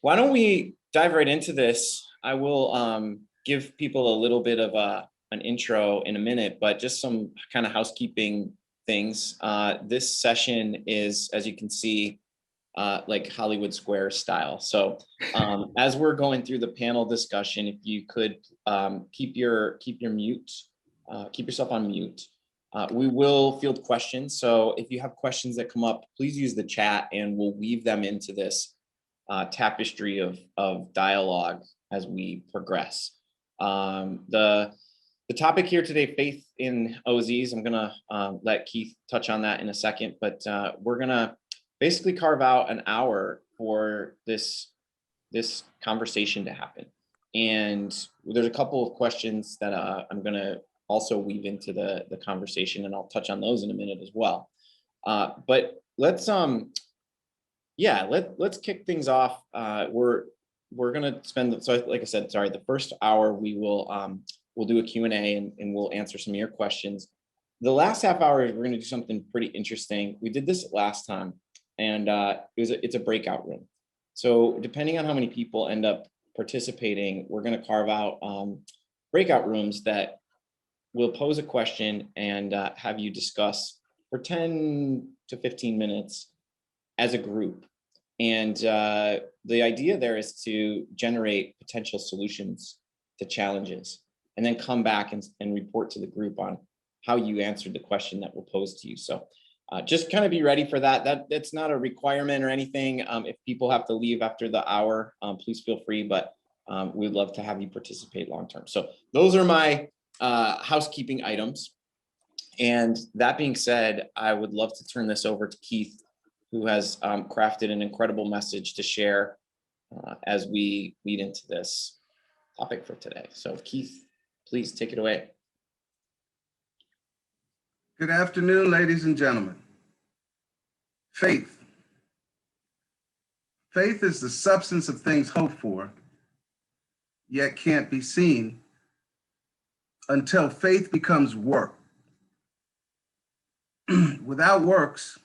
Why don't we dive right into this? I will give people a little bit of an intro in a minute, but just some kind of housekeeping things. This session is, as you can see, like Hollywood Square style. So as we're going through the panel discussion, if you could keep your mute, keep yourself on mute. We will field questions. So if you have questions that come up, please use the chat and we'll weave them into this tapestry of dialogue as we progress. The topic here today, faith in OZs. I'm gonna let Keith touch on that in a second, but we're gonna basically carve out an hour for this conversation to happen. And there's a couple of questions that I'm gonna also weave into the conversation, and I'll touch on those in a minute as well. But let's let's kick things off. We're gonna spend, so like I said, sorry, the first hour we will we'll do a Q&A and we'll answer some of your questions. The last half hour we're gonna do something pretty interesting. We did this last time, and it's a breakout room. So depending on how many people end up participating, we're gonna carve out breakout rooms that will pose a question and have you discuss for 10 to 15 minutes as a group. And the idea there is to generate potential solutions to challenges and then come back and report to the group on how you answered the question that will pose to you. So just kind of be ready for that. That's not a requirement or anything. If people have to leave after the hour, please feel free, but we'd love to have you participate long-term. So those are my housekeeping items. And that being said, I would love to turn this over to Keith, who has crafted an incredible message to share as we lead into this topic for today. So Keith, please take it away. Good afternoon, ladies and gentlemen. Faith. Faith is the substance of things hoped for, yet can't be seen until faith becomes work. Without works,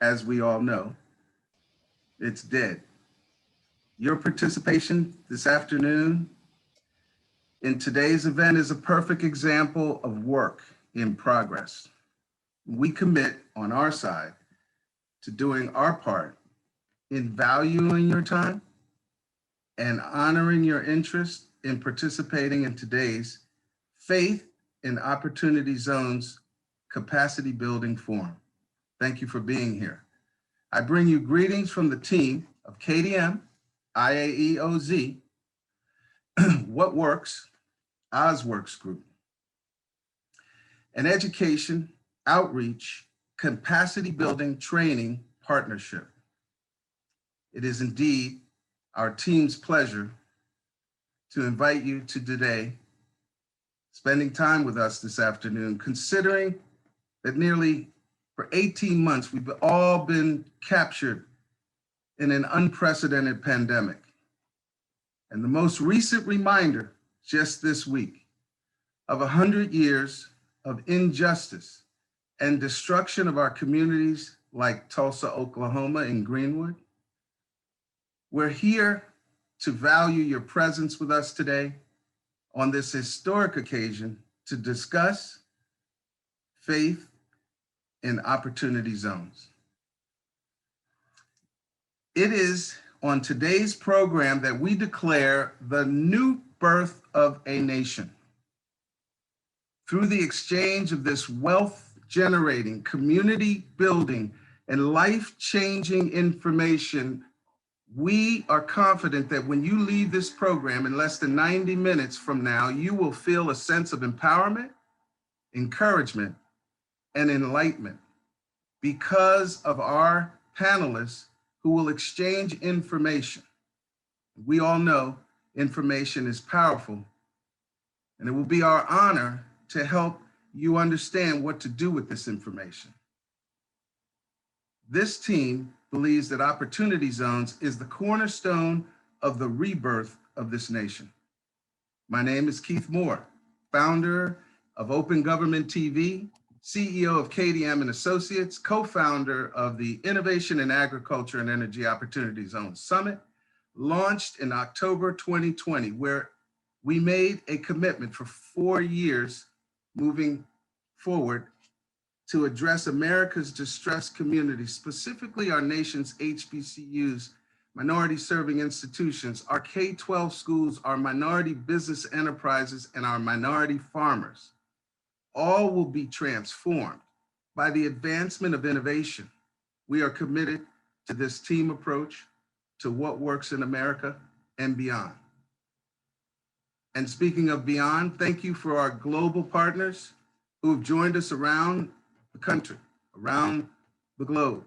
as we all know, it's dead. Your participation this afternoon in today's event is a perfect example of work in progress. We commit on our side to doing our part in valuing your time and honoring your interest in participating in today's Faith in Opportunity Zones Capacity Building Forum. Thank you for being here. I bring you greetings from the team of KDM, IAEOZ, What Works, OzWorks Group, an education, outreach, capacity building training partnership. It is indeed our team's pleasure to invite you to today, spending time with us this afternoon, considering that nearly for 18 months, we've all been captured in an unprecedented pandemic. And the most recent reminder just this week of 100 years of injustice and destruction of our communities like Tulsa, Oklahoma, and Greenwood. We're here to value your presence with us today on this historic occasion to discuss faith in opportunity zones. It is on today's program that we declare the new birth of a nation. Through the exchange of this wealth-generating, community-building, and life-changing information, we are confident that when you leave this program in less than 90 minutes from now, you will feel a sense of empowerment, encouragement, and enlightenment because of our panelists who will exchange information. We all know information is powerful, and it will be our honor to help you understand what to do with this information. This team believes that opportunity zones is the cornerstone of the rebirth of this nation. My name is Keith Moore, founder of Open Government TV, CEO of KDM and Associates, co-founder of the Innovation in Agriculture and Energy Opportunity Zone Summit, launched in October 2020, where we made a commitment for 4 years moving forward to address America's distressed communities, specifically our nation's HBCUs, minority serving institutions, our K-12 schools, our minority business enterprises, and our minority farmers. All will be transformed by the advancement of innovation. We are committed to this team approach to what works in America and beyond. And speaking of beyond, thank you for our global partners who have joined us around the country, around the globe,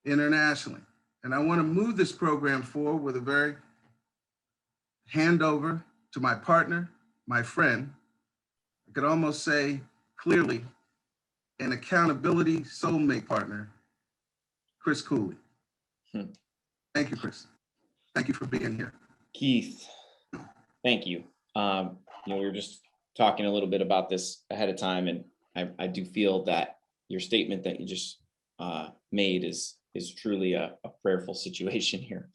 internationally. And I want to move this program forward with a very handover to my partner, my friend, I could almost say clearly, an accountability soulmate partner, Chris Cooley. Thank you, Chris. Thank you for being here. Keith, thank you. We were just talking a little bit about this ahead of time, and I do feel that your statement that you just made is truly a prayerful situation here,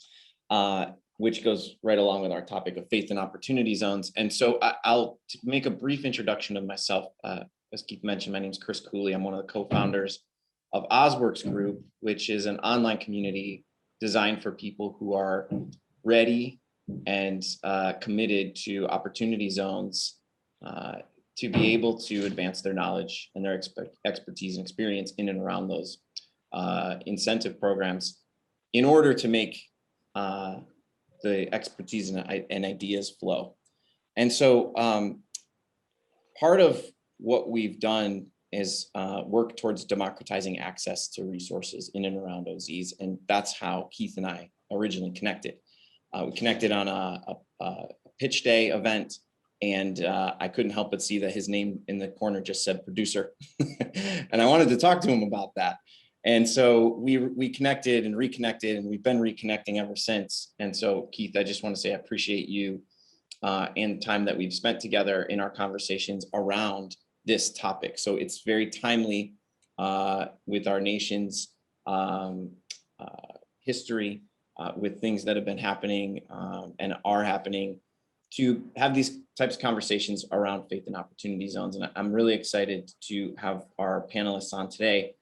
which goes right along with our topic of faith and opportunity zones. And so I'll make a brief introduction of myself. As Keith mentioned, my name is Chris Cooley. I'm one of the co-founders of Osworks Group, which is an online community designed for people who are ready and committed to opportunity zones to be able to advance their knowledge and their expertise and experience in and around those incentive programs in order to make the expertise and ideas flow. And so part of what we've done is work towards democratizing access to resources in and around OZs. And that's how Keith and I originally connected. We connected on a pitch day event, and I couldn't help but see that his name in the corner just said producer. And I wanted to talk to him about that. And so we connected and reconnected, and we've been reconnecting ever since. And so Keith, I just want to say I appreciate you and the time that we've spent together in our conversations around this topic. So it's very timely with our nation's history, with things that have been happening and are happening, to have these types of conversations around faith and opportunity zones. And I'm really excited to have our panelists on today.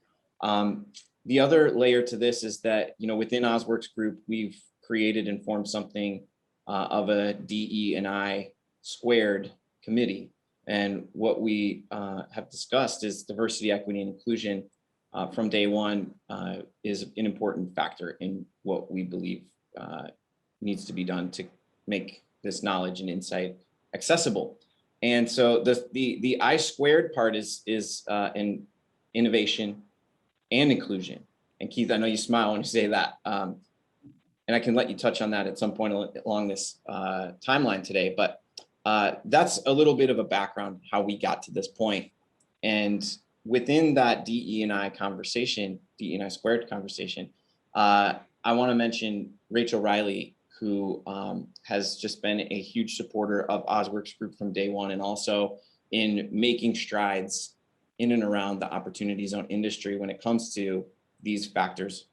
The other layer to this is that, within Osworks Group, we've created and formed something of a DE&I squared committee. And what we have discussed is diversity, equity, and inclusion from day one is an important factor in what we believe needs to be done to make this knowledge and insight accessible. And so the I squared part is in innovation and inclusion. And Keith, I know you smile when you say that. And I can let you touch on that at some point along this timeline today, but that's a little bit of a background how we got to this point. And within that DE&I conversation, DE&I squared conversation, I want to mention Rachel Riley, who has just been a huge supporter of Osworks Group from day one, and also in making strides in and around the opportunity zone industry when it comes to these factors.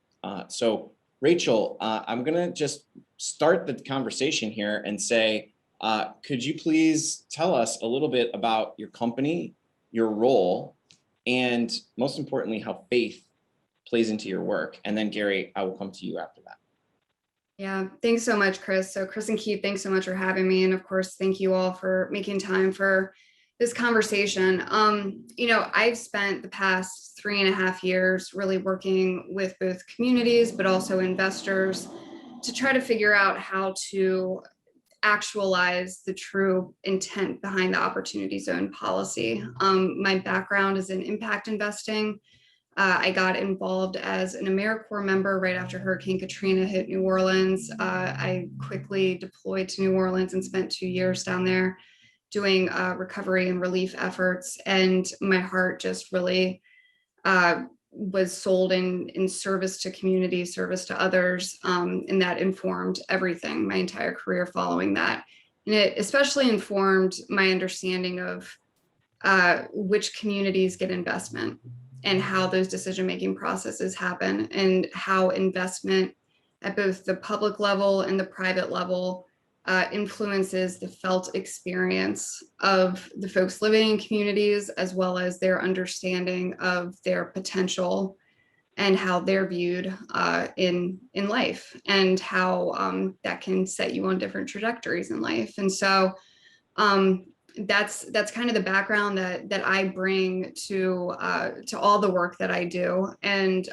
So Rachel, I'm gonna just start the conversation here and say, could you please tell us a little bit about your company, your role, and most importantly, how faith plays into your work? And then Gary, I will come to you after that. Yeah, thanks so much, Chris. So Chris and Keith, thanks so much for having me. And of course, thank you all for making time for this conversation. I've spent the past 3.5 years really working with both communities, but also investors to try to figure out how to actualize the true intent behind the opportunity zone policy. My background is in impact investing. I got involved as an AmeriCorps member right after Hurricane Katrina hit New Orleans. I quickly deployed to New Orleans and spent 2 years down there doing recovery and relief efforts. And my heart just really was sold in service to community, service to others. And that informed everything, my entire career following that. And it especially informed my understanding of which communities get investment and how those decision-making processes happen, and how investment at both the public level and the private level influences the felt experience of the folks living in communities, as well as their understanding of their potential and how they're viewed in life, and how that can set you on different trajectories in life. And so that's kind of the background that I bring to all the work that I do. And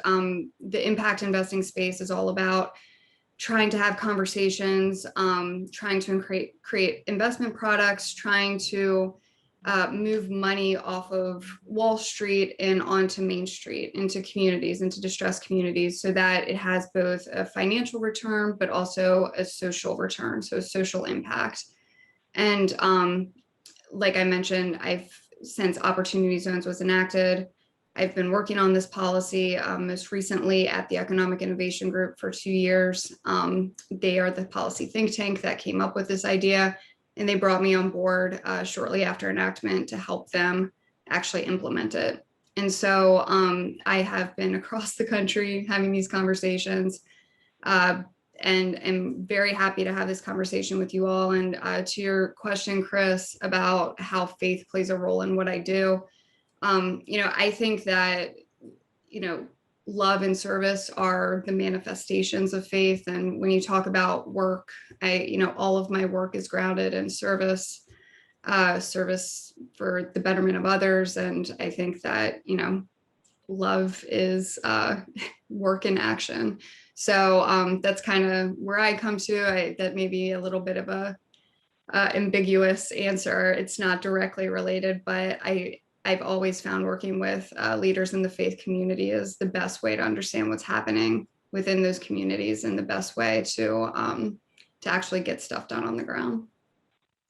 the impact investing space is all about trying to have conversations, trying to create investment products, trying to move money off of Wall Street and onto Main Street, into communities, into distressed communities, so that it has both a financial return, but also a social return, so social impact. And like I mentioned, since Opportunity Zones was enacted, I've been working on this policy most recently at the Economic Innovation Group for 2 years. They are the policy think tank that came up with this idea, and they brought me on board shortly after enactment to help them actually implement it. And so I have been across the country having these conversations, and am very happy to have this conversation with you all. And to your question, Chris, about how faith plays a role in what I do, I think that, love and service are the manifestations of faith. And when you talk about work, all of my work is grounded in service, service for the betterment of others. And I think that, love is work in action. So that's kind of where I come to. That may be a little bit of a ambiguous answer. It's not directly related, but I've always found working with leaders in the faith community is the best way to understand what's happening within those communities, and the best way to actually get stuff done on the ground.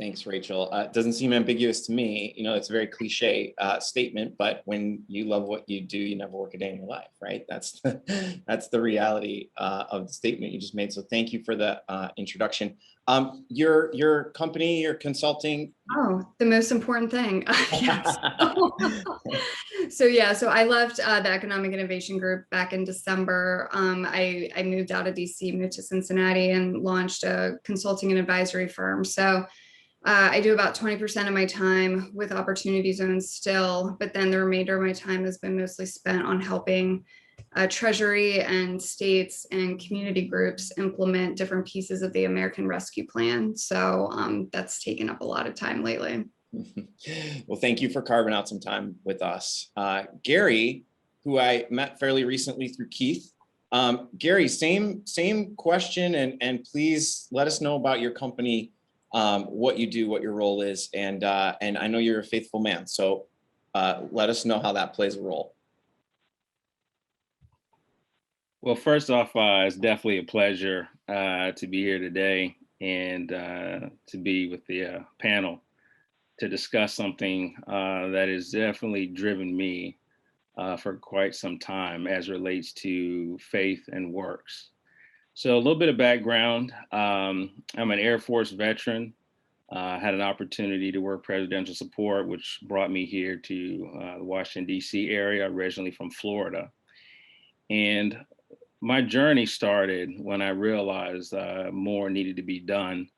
Thanks, Rachel. It doesn't seem ambiguous to me. It's a very cliche statement, but when you love what you do, you never work a day in your life, right? That's the reality of the statement you just made. So thank you for the introduction. Your company, your consulting. Oh, the most important thing. So I left the Economic Innovation Group back in December. I moved out of DC, moved to Cincinnati, and launched a consulting and advisory firm. So I do about 20% of my time with Opportunity Zones still, but then the remainder of my time has been mostly spent on helping Treasury and states and community groups implement different pieces of the American Rescue Plan. So that's taken up a lot of time lately. Well, thank you for carving out some time with us. Gary, who I met fairly recently through Keith. Gary, same question, and please let us know about your company, what you do, what your role is, and I know you're a faithful man, so let us know how that plays a role. Well, first off, it's definitely a pleasure to be here today, and to be with the panel to discuss something that has definitely driven me for quite some time as relates to faith and works. So a little bit of background. I'm an Air Force veteran. Had an opportunity to work presidential support, which brought me here to the Washington, D.C. area, originally from Florida. And my journey started when I realized more needed to be done,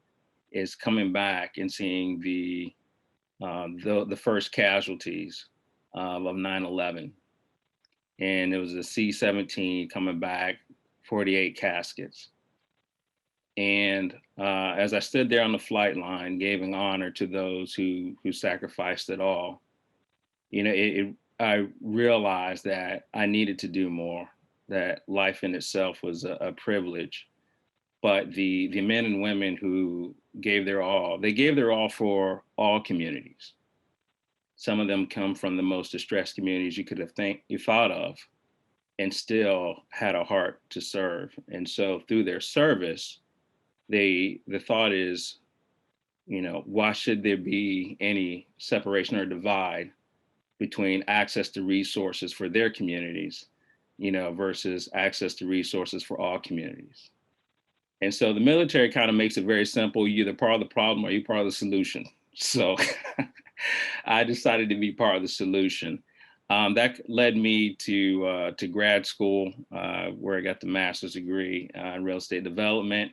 is coming back and seeing the first casualties of 9/11. And it was a C-17 coming back, 48 caskets. And as I stood there on the flight line, giving honor to those who sacrificed it all, I realized that I needed to do more, that life in itself was a privilege. But the men and women who gave their all, they gave their all for all communities. Some of them come from the most distressed communities you could have thought of, and still had a heart to serve. And so through their service, the thought is, why should there be any separation or divide between access to resources for their communities, versus access to resources for all communities? And so the military kind of makes it very simple. You're either part of the problem or you're part of the solution. So I decided to be part of the solution. That led me to grad school, where I got the master's degree in real estate development.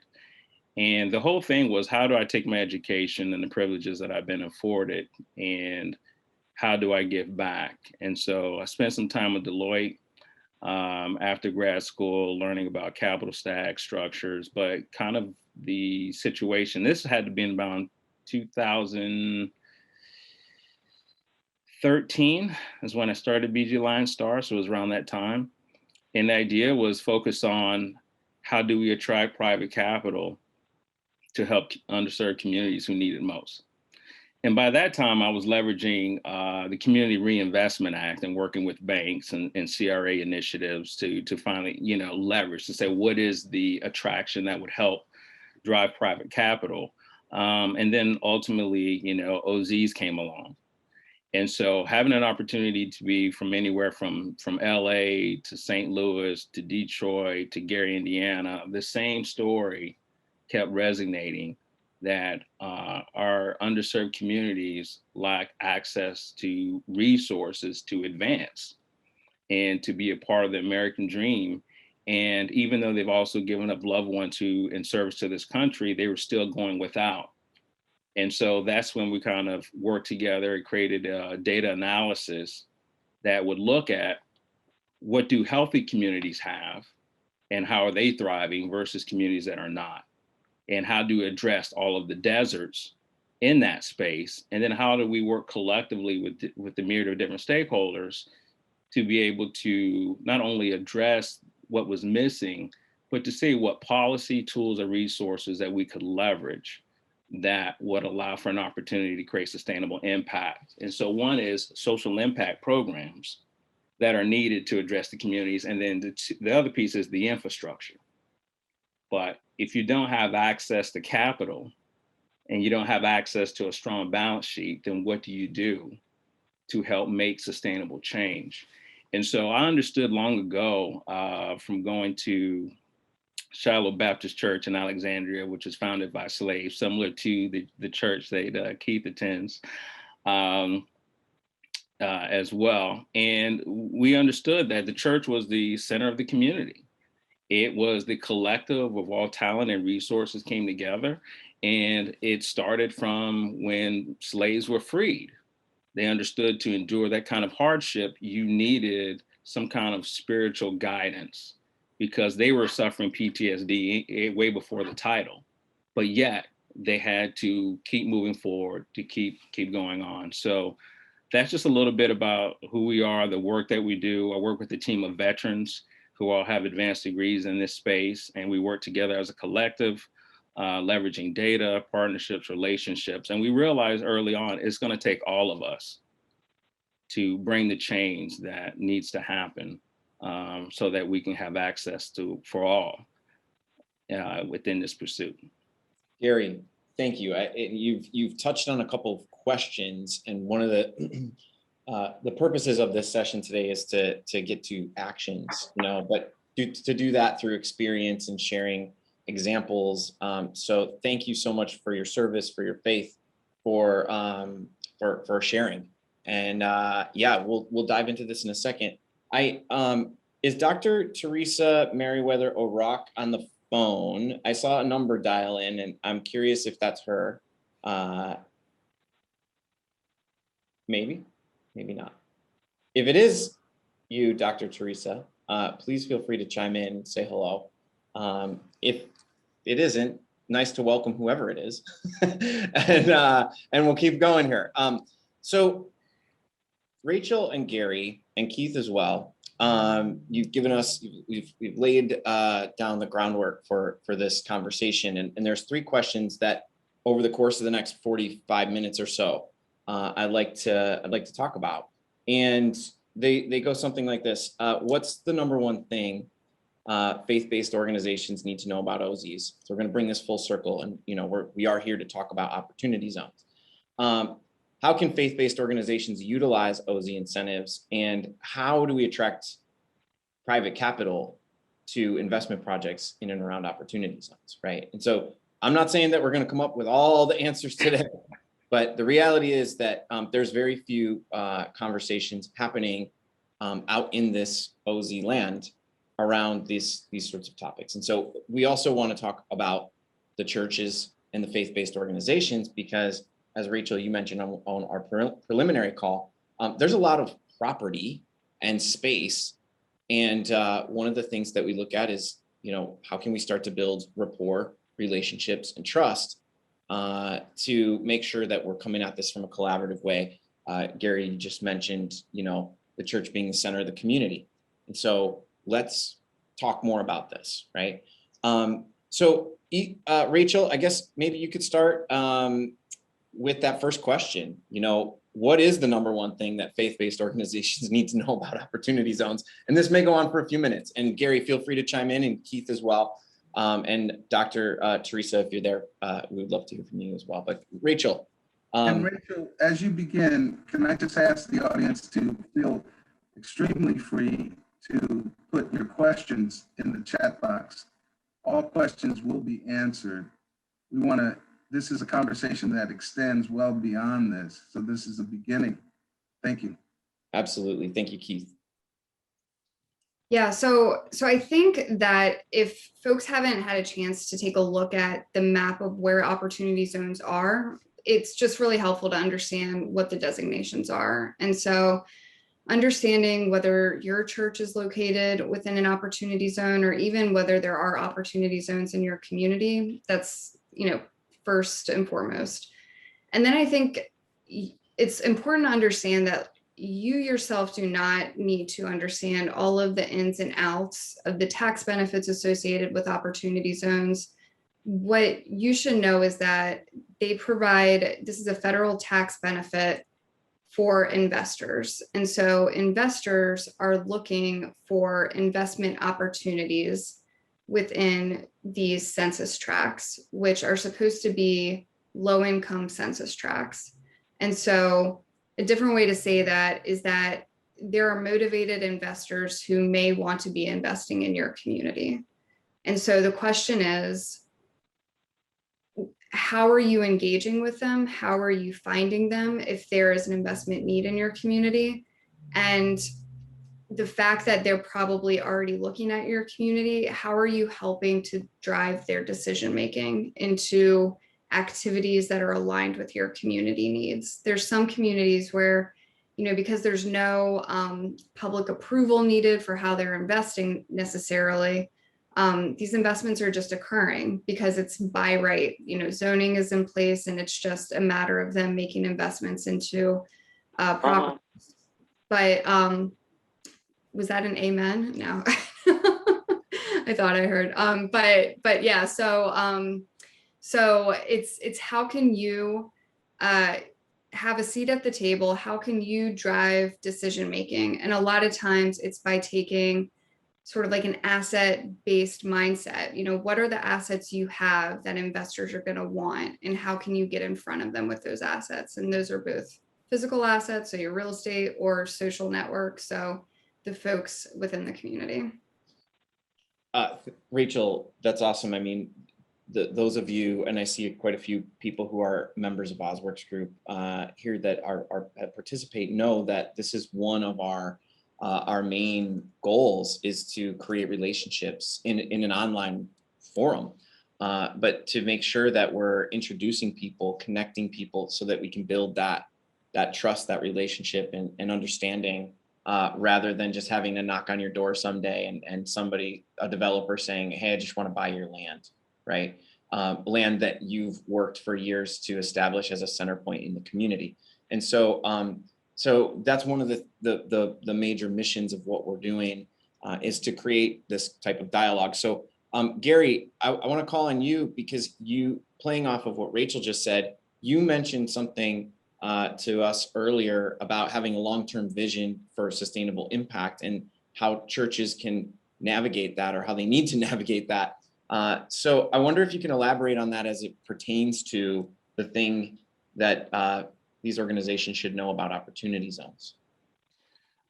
And the whole thing was, how do I take my education and the privileges that I've been afforded, and how do I give back? And so I spent some time with Deloitte after grad school, learning about capital stack structures, but kind of the situation, this had to be in about 2013 is when I started BG Lion Star. So it was around that time. And the idea was focus on how do we attract private capital to help underserved communities who need it most. And by that time, I was leveraging the Community Reinvestment Act and working with banks and CRA initiatives to finally, leverage to say, what is the attraction that would help drive private capital? And then ultimately, OZs came along. And so having an opportunity to be from anywhere from LA to St. Louis to Detroit to Gary, Indiana, the same story kept resonating, that our underserved communities lack access to resources to advance and to be a part of the American dream. And even though they've also given up loved ones who in service to this country, they were still going without. And so that's when we kind of worked together and created a data analysis that would look at what do healthy communities have and how are they thriving versus communities that are not, and how do we address all of the deserts in that space, and then how do we work collectively with the myriad of different stakeholders to be able to not only address what was missing, but to see what policy tools or resources that we could leverage that would allow for an opportunity to create sustainable impact. And so one is social impact programs that are needed to address the communities. And then the other piece is the infrastructure. But if you don't have access to capital and you don't have access to a strong balance sheet, then what do you do to help make sustainable change? And so I understood long ago from going to Shiloh Baptist Church in Alexandria, which was founded by slaves, similar to the church that Keith attends as well. And we understood that the church was the center of the community. It was the collective of all talent and resources came together. And it started from when slaves were freed. They understood to endure that kind of hardship, you needed some kind of spiritual guidance, because they were suffering PTSD way before the title, but yet they had to keep moving forward, to keep going on. So that's just a little bit about who we are, the work that we do. I work with a team of veterans who all have advanced degrees in this space, and we work together as a collective, leveraging data, partnerships, relationships. And we realized early on, it's gonna take all of us to bring the change that needs to happen, so that we can have access to for all within this pursuit. Gary, thank you. You've touched on a couple of questions, and one of the purposes of this session today is to get to actions, but to do that through experience and sharing examples. So thank you so much for your service, for your faith, for sharing. And yeah, we'll dive into this in a second. Is Dr. Teresa Merriweather O'Rourke on the phone? I saw a number dial in, and I'm curious if that's her. Maybe not. If it is you, Dr. Teresa, please feel free to chime in and say hello. If it isn't, nice to welcome whoever it is, and we'll keep going here. So Rachel and Gary and Keith as well, you've given us, we've laid down the groundwork for this conversation, and there's 3 questions that over the course of the next 45 minutes or so I'd like to talk about, and they go something like this. What's the number one thing faith-based organizations need to know about OZs? So we're going to bring this full circle, and we are here to talk about opportunity zones. How can faith-based organizations utilize OZ incentives, and how do we attract private capital to investment projects in and around opportunity zones, right? And so I'm not saying that we're going to come up with all the answers today, but the reality is that there's very few conversations happening out in this OZ land around these sorts of topics. And so we also want to talk about the churches and the faith-based organizations, because as Rachel, you mentioned on our preliminary call, there's a lot of property and space. And one of the things that we look at is, how can we start to build rapport, relationships, and trust to make sure that we're coming at this from a collaborative way. Gary, you just mentioned, the church being the center of the community. And so let's talk more about this, right? Rachel, I guess maybe you could start with that first question. What is the number one thing that faith-based organizations need to know about opportunity zones? And this may go on for a few minutes. And Gary, feel free to chime in, and Keith as well. And Dr. Teresa, if you're there, we would love to hear from you as well. But Rachel. And Rachel, as you begin, can I just ask the audience to feel extremely free to put your questions in the chat box. All questions will be answered. This is a conversation that extends well beyond this. So this is a beginning. Thank you. Absolutely. Thank you, Keith. Yeah, so I think that if folks haven't had a chance to take a look at the map of where opportunity zones are, it's just really helpful to understand what the designations are. And so understanding whether your church is located within an opportunity zone, or even whether there are opportunity zones in your community, that's, first and foremost. And then I think it's important to understand that you yourself do not need to understand all of the ins and outs of the tax benefits associated with opportunity zones. What you should know is that this is a federal tax benefit for investors. And so investors are looking for investment opportunities within these census tracts, which are supposed to be low-income census tracts. And so a different way to say that is that there are motivated investors who may want to be investing in your community. And so the question is, how are you engaging with them? How are you finding them if there is an investment need in your community? And the fact that they're probably already looking at your community, how are you helping to drive their decision-making into activities that are aligned with your community needs? There's some communities where, because there's no public approval needed for how they're investing necessarily, these investments are just occurring because it's by right. Zoning is in place, and it's just a matter of them making investments into properties. But was that an amen? No, I thought I heard. But yeah. So it's how can you have a seat at the table? How can you drive decision making? And a lot of times it's by taking sort of like an asset-based mindset. What are the assets you have that investors are going to want, and how can you get in front of them with those assets? And those are both physical assets, so your real estate, or social network, so the folks within the community. Rachel, that's awesome. I mean, those of you, and I see quite a few people who are members of Osworks Group here that participate, know that this is one of our main goals, is to create relationships in an online forum, but to make sure that we're introducing people, connecting people, so that we can build that trust, that relationship, and understanding, rather than just having to knock on your door someday and a developer saying, hey, I just want to buy your land, right? Land that you've worked for years to establish as a center point in the community. And so that's one of the major missions of what we're doing, is to create this type of dialogue. So Gary, I want to call on you, because you, playing off of what Rachel just said, you mentioned something to us earlier about having a long-term vision for sustainable impact, and how churches can navigate that, or how they need to navigate that. So I wonder if you can elaborate on that as it pertains to the thing that these organizations should know about opportunity zones.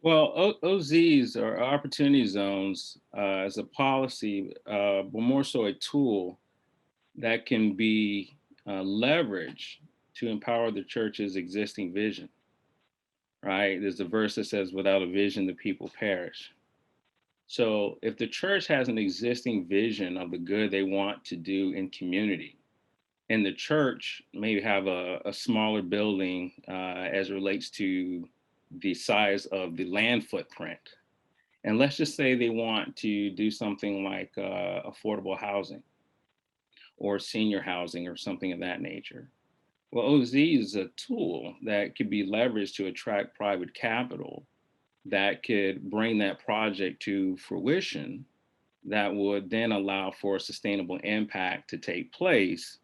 Well, OZs, or opportunity zones, as a policy, but more so a tool that can be leveraged to empower the church's existing vision, right? There's a verse that says, without a vision, the people perish. So if the church has an existing vision of the good they want to do in community, and the church may have a smaller building as it relates to the size of the land footprint, and let's just say they want to do something like affordable housing or senior housing or something of that nature. Well, OZ is a tool that could be leveraged to attract private capital that could bring that project to fruition, that would then allow for sustainable impact to take place,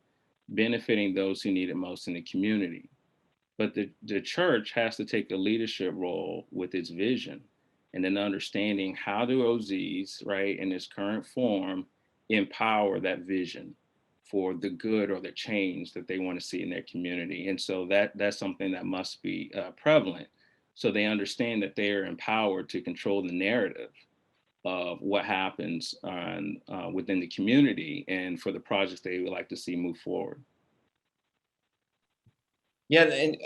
benefiting those who need it most in the community. But the church has to take a leadership role with its vision and then understanding how do OZs, right, in its current form, empower that vision for the good or the change that they want to see in their community. And so that's something that must be prevalent. So they understand that they are empowered to control the narrative of what happens within the community and for the projects they would like to see move forward. Yeah, and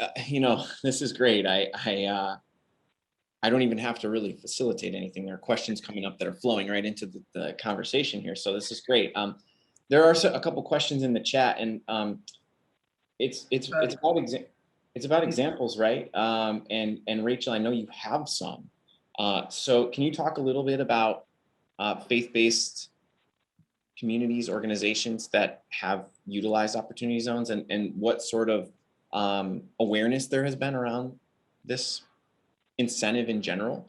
this is great. I don't even have to really facilitate anything. There are questions coming up that are flowing right into the conversation here. So this is great. There are a couple questions in the chat, and it's about examples, right? And Rachel, I know you have some. So can you talk a little bit about faith-based communities, organizations that have utilized opportunity zones, and what sort of awareness there has been around this incentive in general?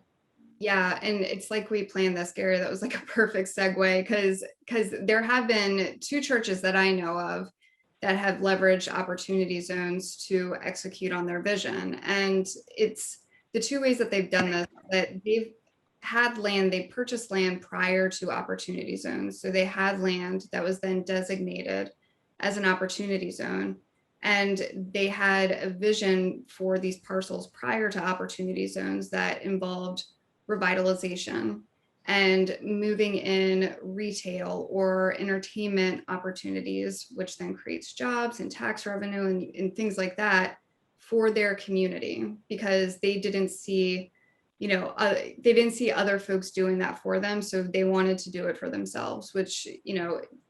Yeah, and it's like we planned this, Gary. That was like a perfect segue because there have been two churches that I know of that have leveraged opportunity zones to execute on their vision. And it's the two ways that they've done this, that they've had land, they purchased land prior to opportunity zones. So they had land that was then designated as an opportunity zone. And they had a vision for these parcels prior to opportunity zones that involved revitalization and moving in retail or entertainment opportunities, which then creates jobs and tax revenue and things like that for their community, because they didn't see, they didn't see other folks doing that for them. So they wanted to do it for themselves, which,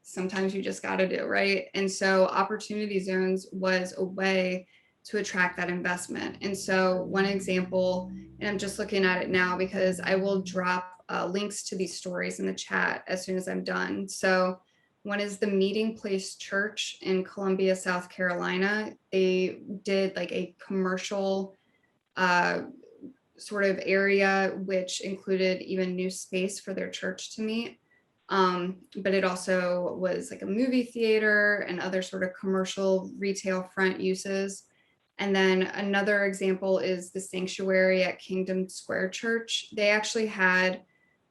sometimes you just got to do, right? And so opportunity zones was a way to attract that investment. And so one example, and I'm just looking at it now because I will drop links to these stories in the chat as soon as I'm done. So one is the Meeting Place Church in Columbia, South Carolina. They did like a commercial sort of area, which included even new space for their church to meet. But it also was like a movie theater and other sort of commercial retail front uses. And then another example is the sanctuary at Kingdom Square Church. They actually had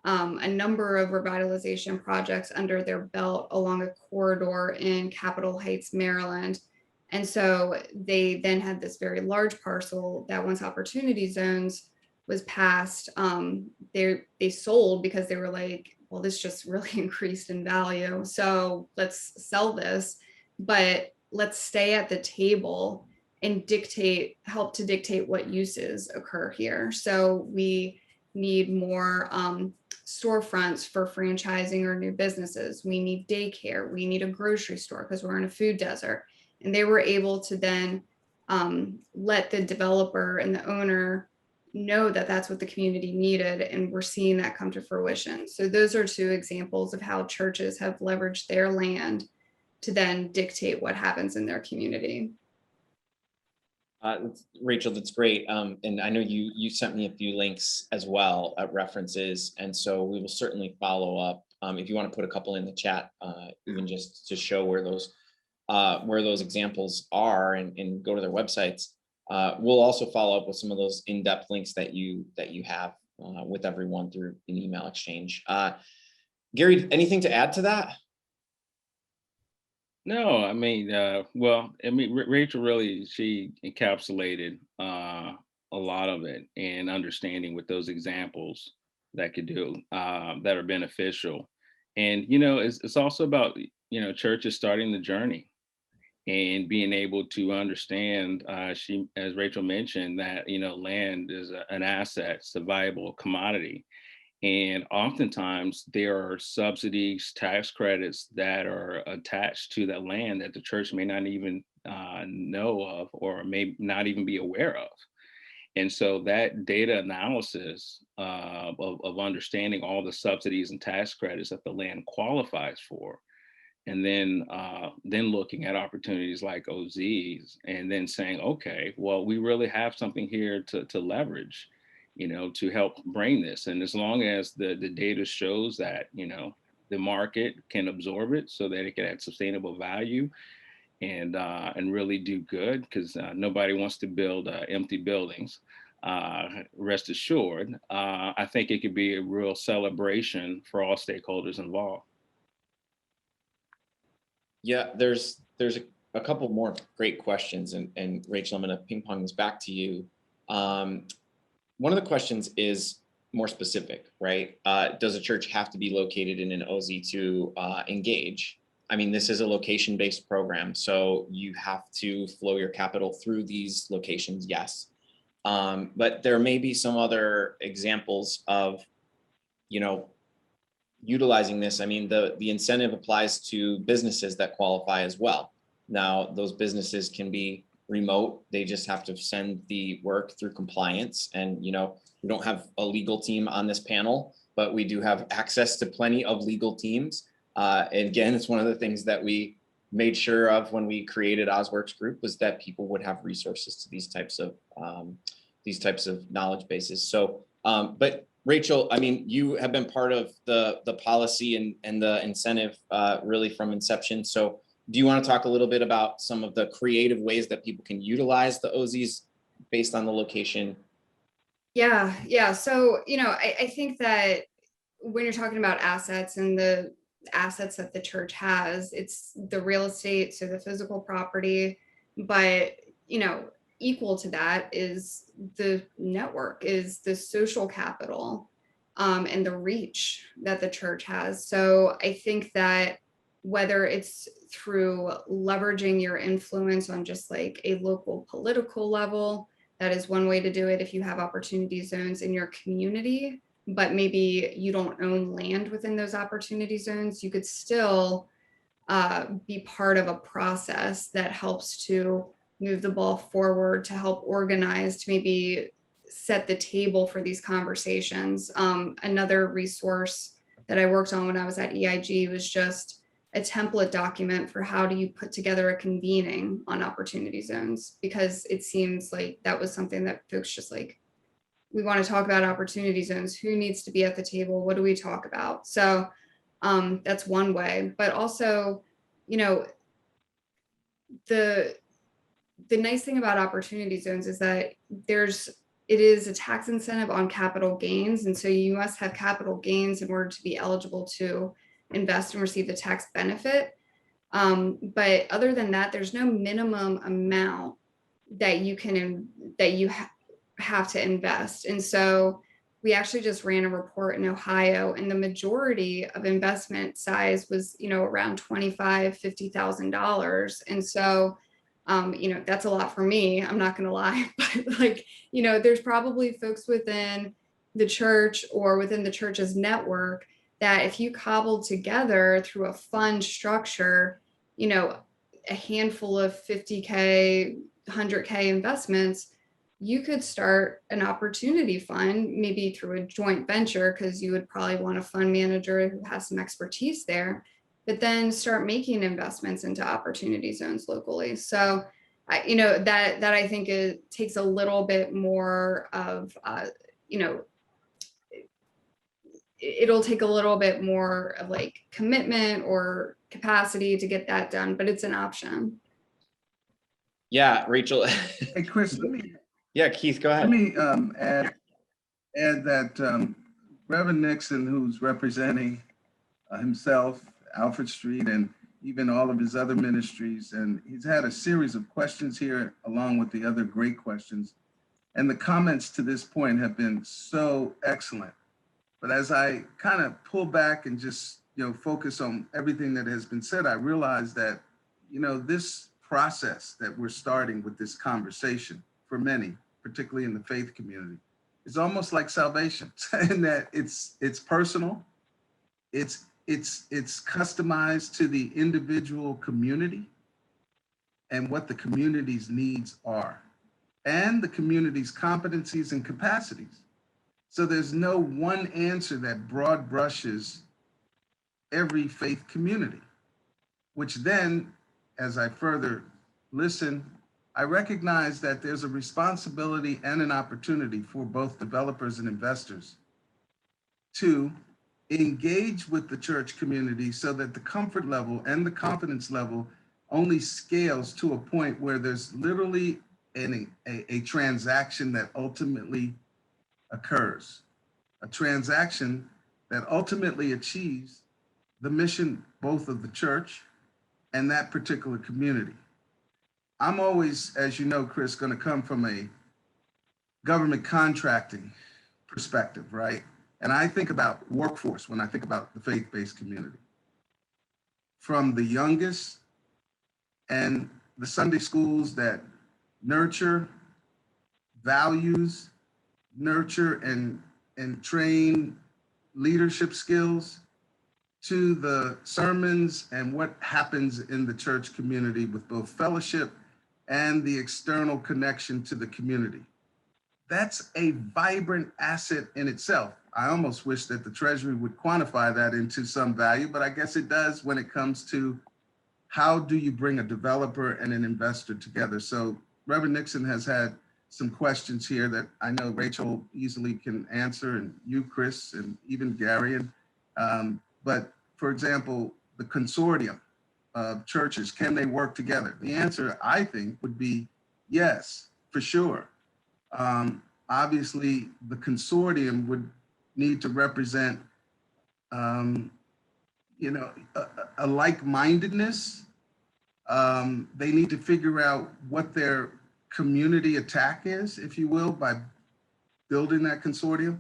a number of revitalization projects under their belt along a corridor in Capitol Heights, Maryland. And so they then had this very large parcel that, once opportunity zones was passed, they sold because they were like, well, this just really increased in value. So let's sell this, but let's stay at the table and help to dictate what uses occur here. So we need more storefronts for franchising or new businesses. We need daycare. We need a grocery store because we're in a food desert. And they were able to then let the developer and the owner know that that's what the community needed. And we're seeing that come to fruition. So those are two examples of how churches have leveraged their land to then dictate what happens in their community. Rachel, that's great. And I know you sent me a few links as well at references. And so we will certainly follow up. If you want to put a couple in the chat, even just to show where those examples are and go to their websites. We'll also follow up with some of those in-depth links that you have with everyone through an email exchange. Gary, anything to add to that? No, I mean, Rachel really, she encapsulated a lot of it, and understanding with those examples that could do that are beneficial. And it's also about churches starting the journey. and being able to understand, as Rachel mentioned, that, land is an asset, it's a valuable commodity. And oftentimes there are subsidies, tax credits that are attached to that land that the church may not even know of, or may not even be aware of. And so that data analysis of understanding all the subsidies and tax credits that the land qualifies for, and then looking at opportunities like OZs, and then saying, okay, well, we really have something here to leverage, to help bring this. And as long as the data shows that, the market can absorb it so that it can add sustainable value and really do good, because nobody wants to build empty buildings. Rest assured, I think it could be a real celebration for all stakeholders involved. Yeah, there's a couple more great questions, and Rachel, I'm going to ping pong this back to you. One of the questions is more specific, right? Does a church have to be located in an OZ to engage? I mean, this is a location-based program, so you have to flow your capital through these locations, yes. But there may be some other examples of, utilizing this. I mean, the incentive applies to businesses that qualify as well. Now, those businesses can be remote. They just have to send the work through compliance. And, we don't have a legal team on this panel, but we do have access to plenty of legal teams. And again, it's one of the things that we made sure of when we created Ozworks Group, was that people would have resources to these types of knowledge bases. So, but Rachel, I mean, you have been part of the policy and the incentive really from inception. So do you want to talk a little bit about some of the creative ways that people can utilize the OZs based on the location? Yeah. So, I think that when you're talking about assets and the assets that the church has, it's the real estate, so the physical property, but, equal to that is the network, is the social capital, and the reach that the church has. So I think that whether it's through leveraging your influence on just like a local political level, that is one way to do it. If you have opportunity zones in your community, but maybe you don't own land within those opportunity zones, you could still be part of a process that helps to move the ball forward, to help organize, to maybe set the table for these conversations. Another resource that I worked on when I was at EIG was just a template document for how do you put together a convening on opportunity zones, because it seems like that was something that folks just like, we want to talk about opportunity zones. Who needs to be at the table? What do we talk about? So that's one way, but also, the nice thing about opportunity zones is that it is a tax incentive on capital gains. And so you must have capital gains in order to be eligible to invest and receive the tax benefit. But other than that, there's no minimum amount that you have to invest. And so we actually just ran a report in Ohio, and the majority of investment size was, around $25,000, $50,000. And so that's a lot for me. I'm not going to lie, but there's probably folks within the church or within the church's network that if you cobbled together through a fund structure, a handful of 50K, 100K investments, you could start an opportunity fund, maybe through a joint venture, because you would probably want a fund manager who has some expertise there, but then start making investments into opportunity zones locally. So, that I think it takes a little bit more of, it'll take a little bit more of like commitment or capacity to get that done, but it's an option. Yeah, Rachel. Hey, Chris, Yeah, Keith, go ahead. let me add that Reverend Nixon, who's representing himself, Alfred Street, and even all of his other ministries, and he's had a series of questions here along with the other great questions. And the comments to this point have been so excellent. But as I kind of pull back and just focus on everything that has been said, I realize that this process that we're starting with this conversation for many, particularly in the faith community, is almost like salvation in that it's personal, it's customized to the individual community and what the community's needs are, and the community's competencies and capacities. So there's no one answer that broad brushes every faith community, which then, as I further listen, I recognize that there's a responsibility and an opportunity for both developers and investors to engage with the church community so that the comfort level and the confidence level only scales to a point where there's literally a transaction that ultimately occurs, a transaction that ultimately achieves the mission both of the church and that particular community. I'm always, as you know, Chris, going to come from a government contracting perspective, right? And I think about workforce when I think about the faith-based community. From the youngest and the Sunday schools that nurture values, nurture and train leadership skills, to the sermons and what happens in the church community with both fellowship and the external connection to the community. That's a vibrant asset in itself. I almost wish that the Treasury would quantify that into some value, but I guess it does when it comes to how do you bring a developer and an investor together. So Reverend Nixon has had some questions here that I know Rachel easily can answer, and you, Chris, and even Gary. But for example, the consortium of churches, can they work together? The answer, I think, would be yes, for sure. Obviously, the consortium would need to represent, a like-mindedness. They need to figure out what their community attack is, if you will, by building that consortium.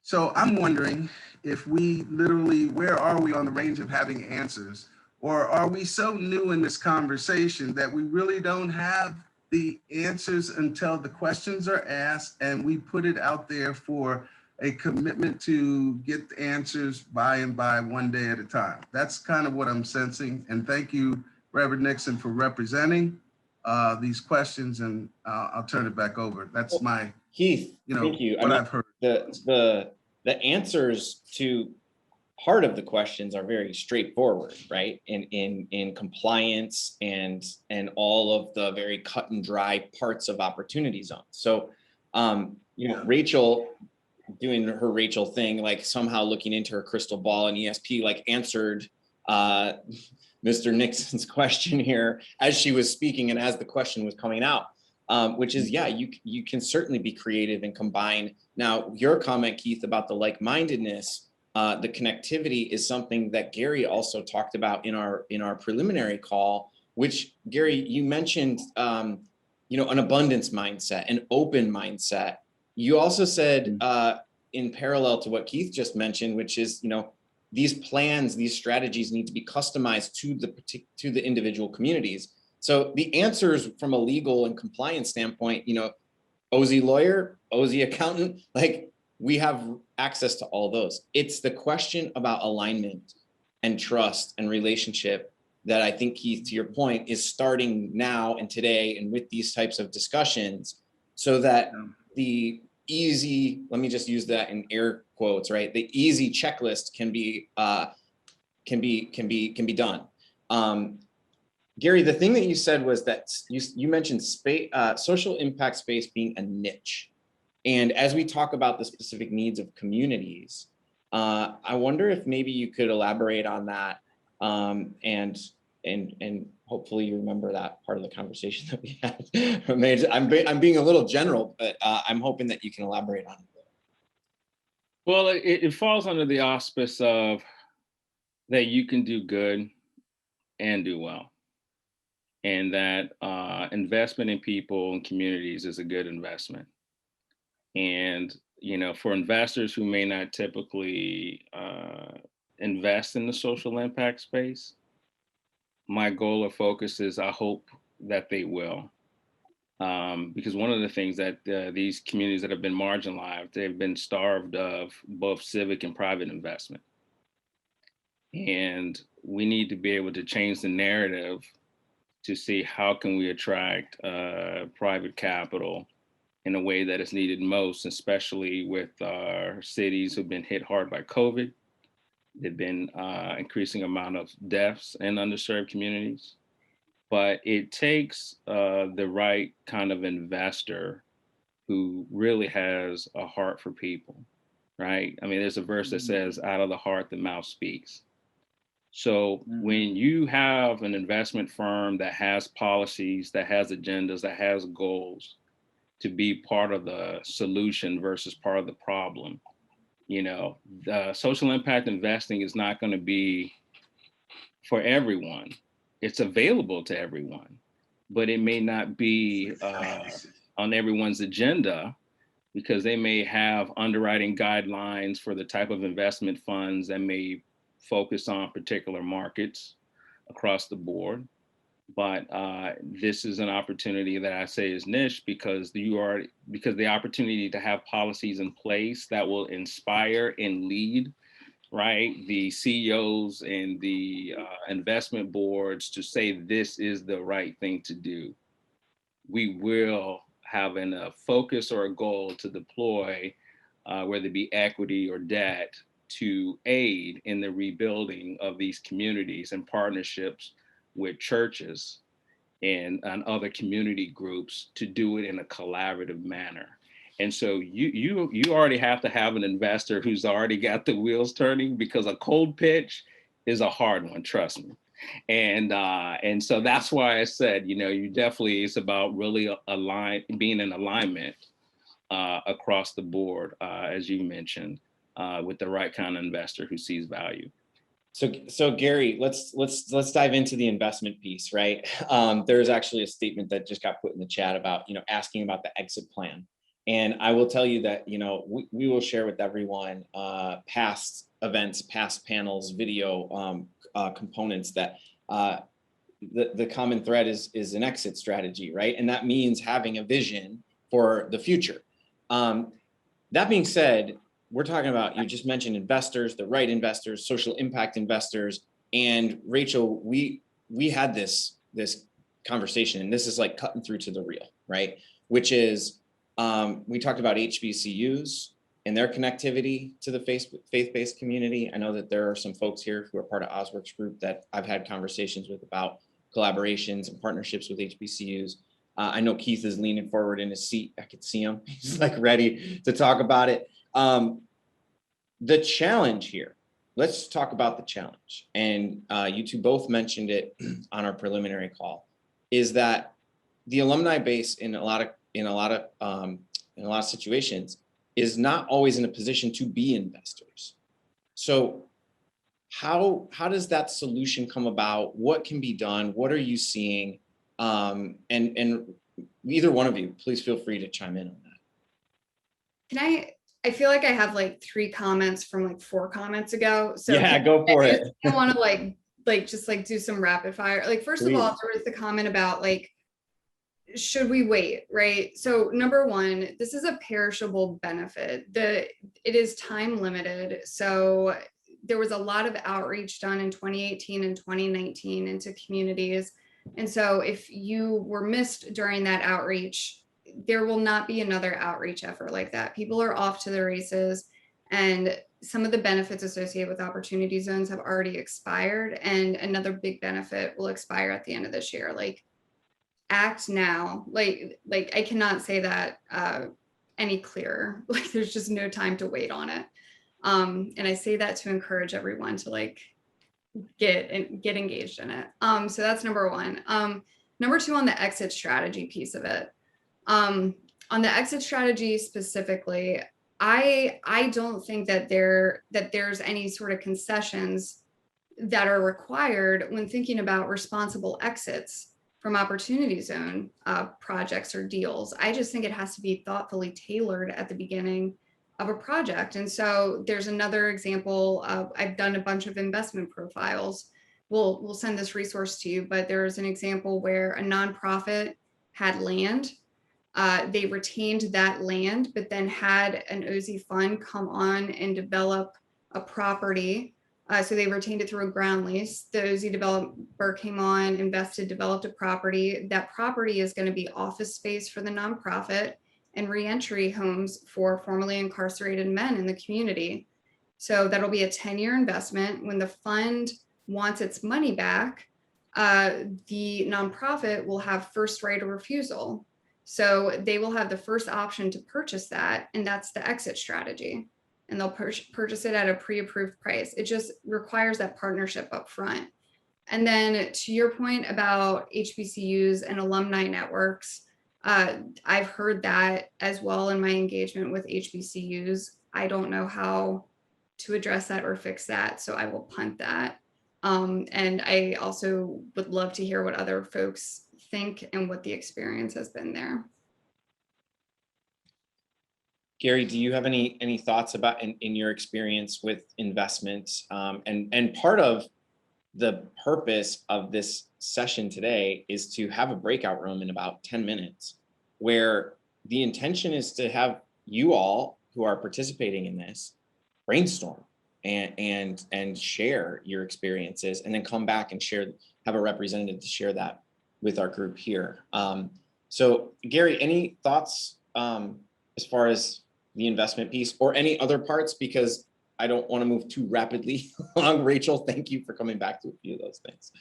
So I'm wondering if we literally, where are we on the range of having answers? Or are we so new in this conversation that we really don't have the answers until the questions are asked and we put it out there for a commitment to get the answers by and by, one day at a time? That's kind of what I'm sensing. And thank you, Reverend Nixon, for representing these questions, and I'll turn it back over. That's my, Keith, thank you. what I've heard. The answers to part of the questions are very straightforward, right? In compliance and all of the very cut and dry parts of opportunity zones. So, Rachel doing her Rachel thing, like somehow looking into her crystal ball, and ESP like answered Mr. Nixon's question here as she was speaking and as the question was coming out, which is, yeah, you can certainly be creative and combine. Now, your comment, Keith, about the like-mindedness, the connectivity is something that Gary also talked about in our preliminary call, which, Gary, you mentioned, an abundance mindset, an open mindset. You also said, in parallel to what Keith just mentioned, which is, these plans, these strategies need to be customized to the individual communities. So the answers from a legal and compliance standpoint, OZ lawyer, OZ accountant, like we have access to all those. It's the question about alignment and trust and relationship that I think, Keith, to your point, is starting now and today and with these types of discussions, so that the easy, let me just use that in air quotes, right? The easy checklist can be done. Gary, the thing that you said was that you mentioned space, social impact space being a niche. And as we talk about the specific needs of communities, I wonder if maybe you could elaborate on that, and hopefully you remember that part of the conversation that we had. I'm being a little general, but I'm hoping that you can elaborate on it. Well, it falls under the auspice of that you can do good and do well, and that investment in people and communities is a good investment. And for investors who may not typically invest in the social impact space, my goal or focus is I hope that they will. Because one of the things that these communities that have been marginalized, they've been starved of both civic and private investment. And we need to be able to change the narrative to see how can we attract private capital in a way that is needed most, especially with our cities who've been hit hard by COVID. There've been increasing amount of deaths in underserved communities. But it takes the right kind of investor who really has a heart for people, right? I mean, there's a verse that says, out of the heart, the mouth speaks. So when you have an investment firm that has policies, that has agendas, that has goals to be part of the solution versus part of the problem, you know, the social impact investing is not going to be for everyone. It's available to everyone, but it may not be on everyone's agenda because they may have underwriting guidelines for the type of investment funds that may focus on particular markets across the board. But this is an opportunity that I say is niche because the opportunity to have policies in place that will inspire and lead, right, the CEOs and the investment boards to say this is the right thing to do. We will have a focus or a goal to deploy, whether it be equity or debt, to aid in the rebuilding of these communities and partnerships with churches and other community groups to do it in a collaborative manner. And so you already have to have an investor who's already got the wheels turning, because a cold pitch is a hard one, trust me. And so that's why I said, you know, it's about really being in alignment across the board, as you mentioned, with the right kind of investor who sees value. So Gary, let's dive into the investment piece, right? There's actually a statement that just got put in the chat about, you know, asking about the exit plan. And I will tell you that, you know, we will share with everyone past events, past panels, video components that the common thread is an exit strategy, right? And that means having a vision for the future. That being said, we're talking about, you just mentioned investors, the right investors, social impact investors. And Rachel, we had this conversation, and this is like cutting through to the real, right? Which is, we talked about HBCUs and their connectivity to the faith-based community. I know that there are some folks here who are part of Osworks Group that I've had conversations with about collaborations and partnerships with HBCUs. I know Keith is leaning forward in his seat. I could see him. He's like ready to talk about it. The challenge here, let's talk about the challenge. And you two both mentioned it on our preliminary call, is that the alumni base in a lot of situations is not always in a position to be investors. So how does that solution come about? What can be done? What are you seeing? And either one of you, please feel free to chime in on that. I feel like I have like 3 comments from like 4 comments ago. So yeah, go for it. I want to just do some rapid fire. Like, first of all, there was the comment about like, should we wait, right? So number 1, this is a perishable benefit. It is time limited. So there was a lot of outreach done in 2018 and 2019 into communities. And so if you were missed during that outreach, there will not be another outreach effort like that. People are off to the races, and some of the benefits associated with opportunity zones have already expired, and another big benefit will expire at the end of this year. Like, act now. Like I cannot say that any clearer. Like, there's just no time to wait on it. And I say that to encourage everyone to like get engaged in it. So that's number 1. Number 2, on the exit strategy piece of it. On the exit strategy specifically, I don't think that there's any sort of concessions that are required when thinking about responsible exits from opportunity zone projects or deals. I just think it has to be thoughtfully tailored at the beginning of a project. And so there's another example. I've done a bunch of investment profiles we'll send this resource to you, but there is an example where a nonprofit had land. They retained that land, but then had an OZ fund come on and develop a property. So they retained it through a ground lease. The OZ developer came on, invested, developed a property. That property is going to be office space for the nonprofit and reentry homes for formerly incarcerated men in the community. So that'll be a 10-year investment. When the fund wants its money back, the nonprofit will have first right of refusal. So they will have the first option to purchase that, and that's the exit strategy. And they'll purchase it at a pre-approved price. It just requires that partnership up front. And then to your point about HBCUs and alumni networks, I've heard that as well in my engagement with HBCUs. I don't know how to address that or fix that, so I will punt that. And I also would love to hear what other folks think and what the experience has been there. Gary, do you have any thoughts about in your experience with investments? And part of the purpose of this session today is to have a breakout room in about 10 minutes, where the intention is to have you all who are participating in this brainstorm and share your experiences, and then come back and have a representative to share that with our group here. So Gary, any thoughts as far as the investment piece or any other parts? Because I don't want to move too rapidly along. Rachel, thank you for coming back to a few of those things.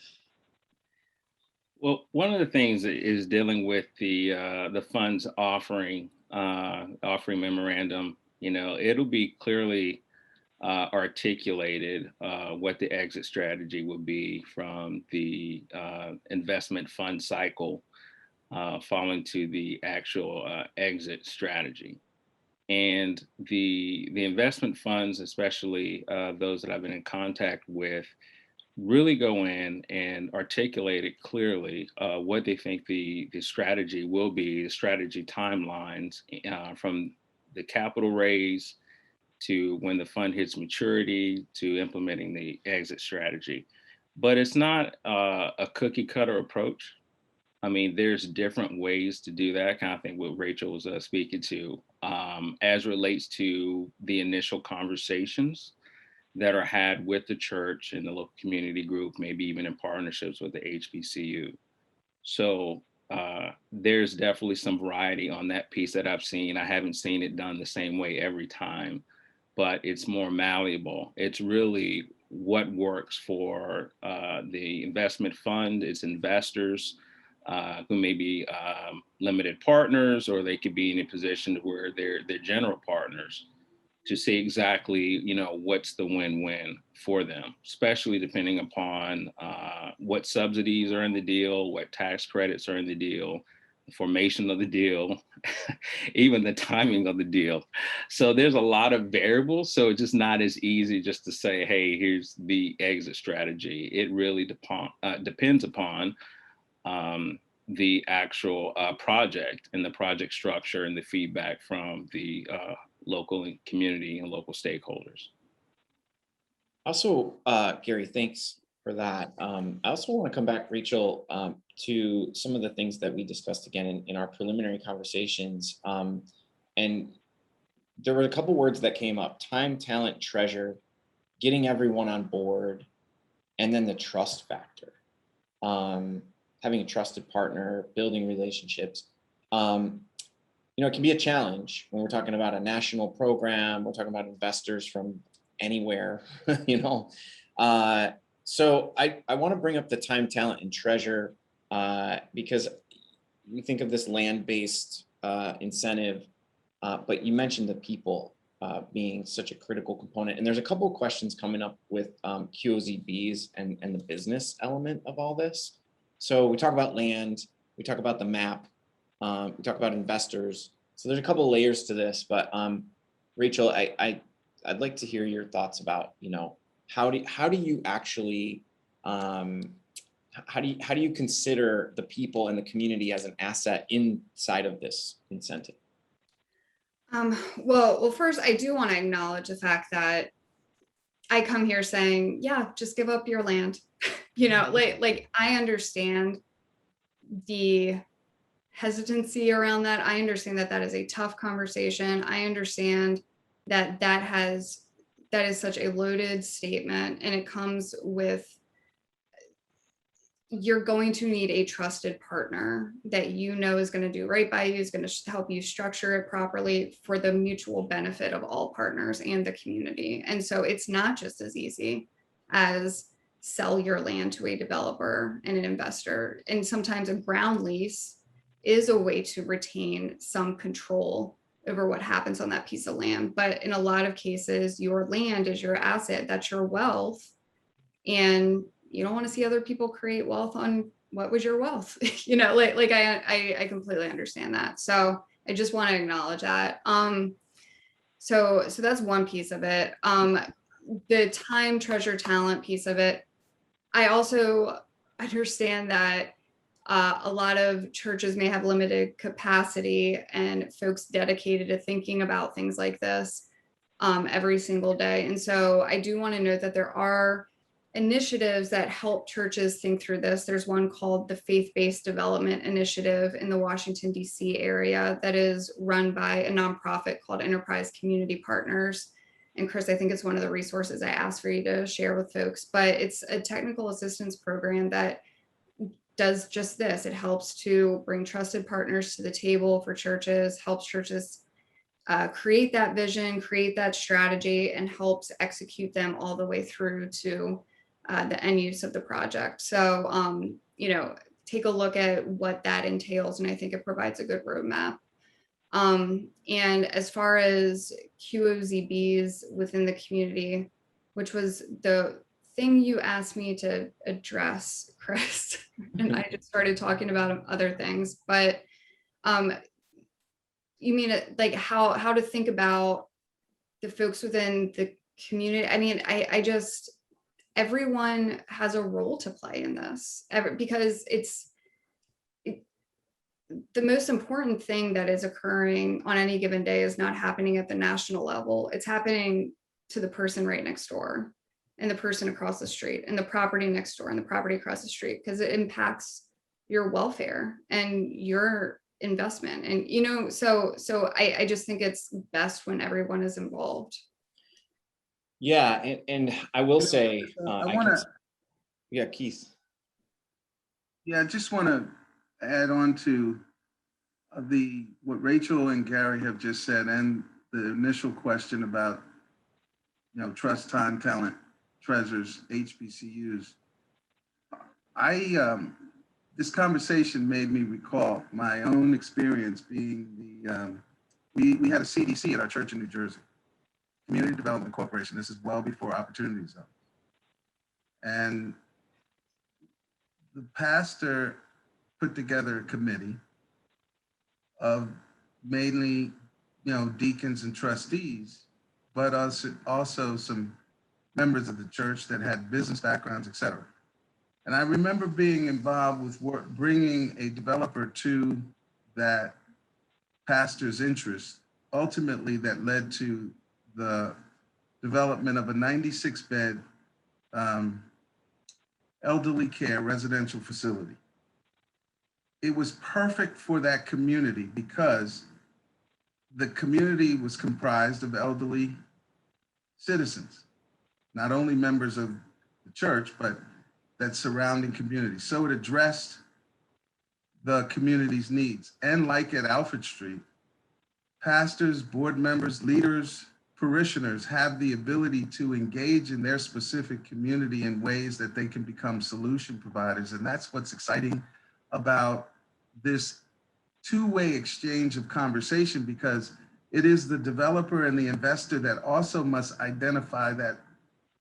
Well, one of the things is dealing with the funds offering memorandum. You know, it'll be clearly articulated what the exit strategy would be from the investment fund cycle following to the actual exit strategy. And the investment funds, especially those that I've been in contact with, really go in and articulate it clearly what they think the strategy will be, the strategy timelines from the capital raise to when the fund hits maturity to implementing the exit strategy. But it's not a cookie cutter approach. I mean, there's different ways to do that. Kind of thing what Rachel was speaking to as relates to the initial conversations that are had with the church and the local community group, maybe even in partnerships with the HBCU. So there's definitely some variety on that piece that I've seen. I haven't seen it done the same way every time, but it's more malleable. It's really what works for the investment fund, its investors, who may be limited partners, or they could be in a position where they're general partners, to see exactly, you know, what's the win-win for them, especially depending upon what subsidies are in the deal, what tax credits are in the deal, the formation of the deal, even the timing of the deal. So there's a lot of variables. So it's just not as easy just to say, hey, here's the exit strategy. It really depends upon the actual project and the project structure and the feedback from the local and community and local stakeholders. Also, Gary, thanks for that. I also want to come back, Rachel, to some of the things that we discussed again in our preliminary conversations. And there were a couple words that came up: time, talent, treasure, getting everyone on board, and then the trust factor. Having a trusted partner, building relationships. You know, it can be a challenge when we're talking about a national program. We're talking about investors from anywhere, you know. So I want to bring up the time, talent, and treasure because we think of this land-based incentive, but you mentioned the people being such a critical component. And there's a couple of questions coming up with QOZBs and the business element of all this. So we talk about land, we talk about the map, we talk about investors. So there's a couple of layers to this, but Rachel, I'd like to hear your thoughts about, you know, how do you actually how do you consider the people and the community as an asset inside of this incentive? Well, first, I do want to acknowledge the fact that I come here saying, yeah, just give up your land. Like I understand the hesitancy around that. I understand that that is a tough conversation. I understand that that is such a loaded statement, and it comes with, you're going to need a trusted partner that is going to do right by you, is going to help you structure it properly for the mutual benefit of all partners and the community. And so it's not just as easy as sell your land to a developer and an investor. And sometimes a ground lease is a way to retain some control over what happens on that piece of land. But in a lot of cases, your land is your asset, that's your wealth. And you don't want to see other people create wealth on what was your wealth. I completely understand that. So I just want to acknowledge that. So that's one piece of it. The time, treasure, talent piece of it. I also understand that a lot of churches may have limited capacity and folks dedicated to thinking about things like this every single day. And so I do want to note that there are initiatives that help churches think through this. There's one called the Faith-Based Development Initiative in the Washington, D.C. area that is run by a nonprofit called Enterprise Community Partners. And Chris, I think it's one of the resources I asked for you to share with folks, but it's a technical assistance program that does just this. It helps to bring trusted partners to the table for churches, helps churches create that vision, create that strategy, and helps execute them all the way through to the end use of the project. So, take a look at what that entails, and I think it provides a good roadmap. And as far as QOZBs within the community, which was the thing you asked me to address, Chris, and I just started talking about other things, but you mean like how to think about the folks within the community? I mean, I just, everyone has a role to play in this, because the most important thing that is occurring on any given day is not happening at the national level. It's happening to the person right next door, and the person across the street, and the property next door, and the property across the street, because it impacts your welfare and your investment. And so I just think it's best when everyone is involved. Yeah, and I will say, I want to, yeah, Keith. yeah, I just want to add on to what Rachel and Gary have just said, and the initial question about, trust, time, talent, treasures, HBCUs. This conversation made me recall my own experience being we had a CDC at our church in New Jersey, Community Development Corporation. This is well before Opportunity Zone. And the pastor put together a committee of mainly, deacons and trustees, but also some members of the church that had business backgrounds, et cetera. And I remember being involved with bringing a developer to that pastor's interest, ultimately that led to the development of a 96-bed elderly care residential facility. It was perfect for that community because the community was comprised of elderly citizens, not only members of the church, but that surrounding community. So it addressed the community's needs. And like at Alfred Street, pastors, board members, leaders, parishioners have the ability to engage in their specific community in ways that they can become solution providers. And that's what's exciting about this two-way exchange of conversation, because it is the developer and the investor that also must identify that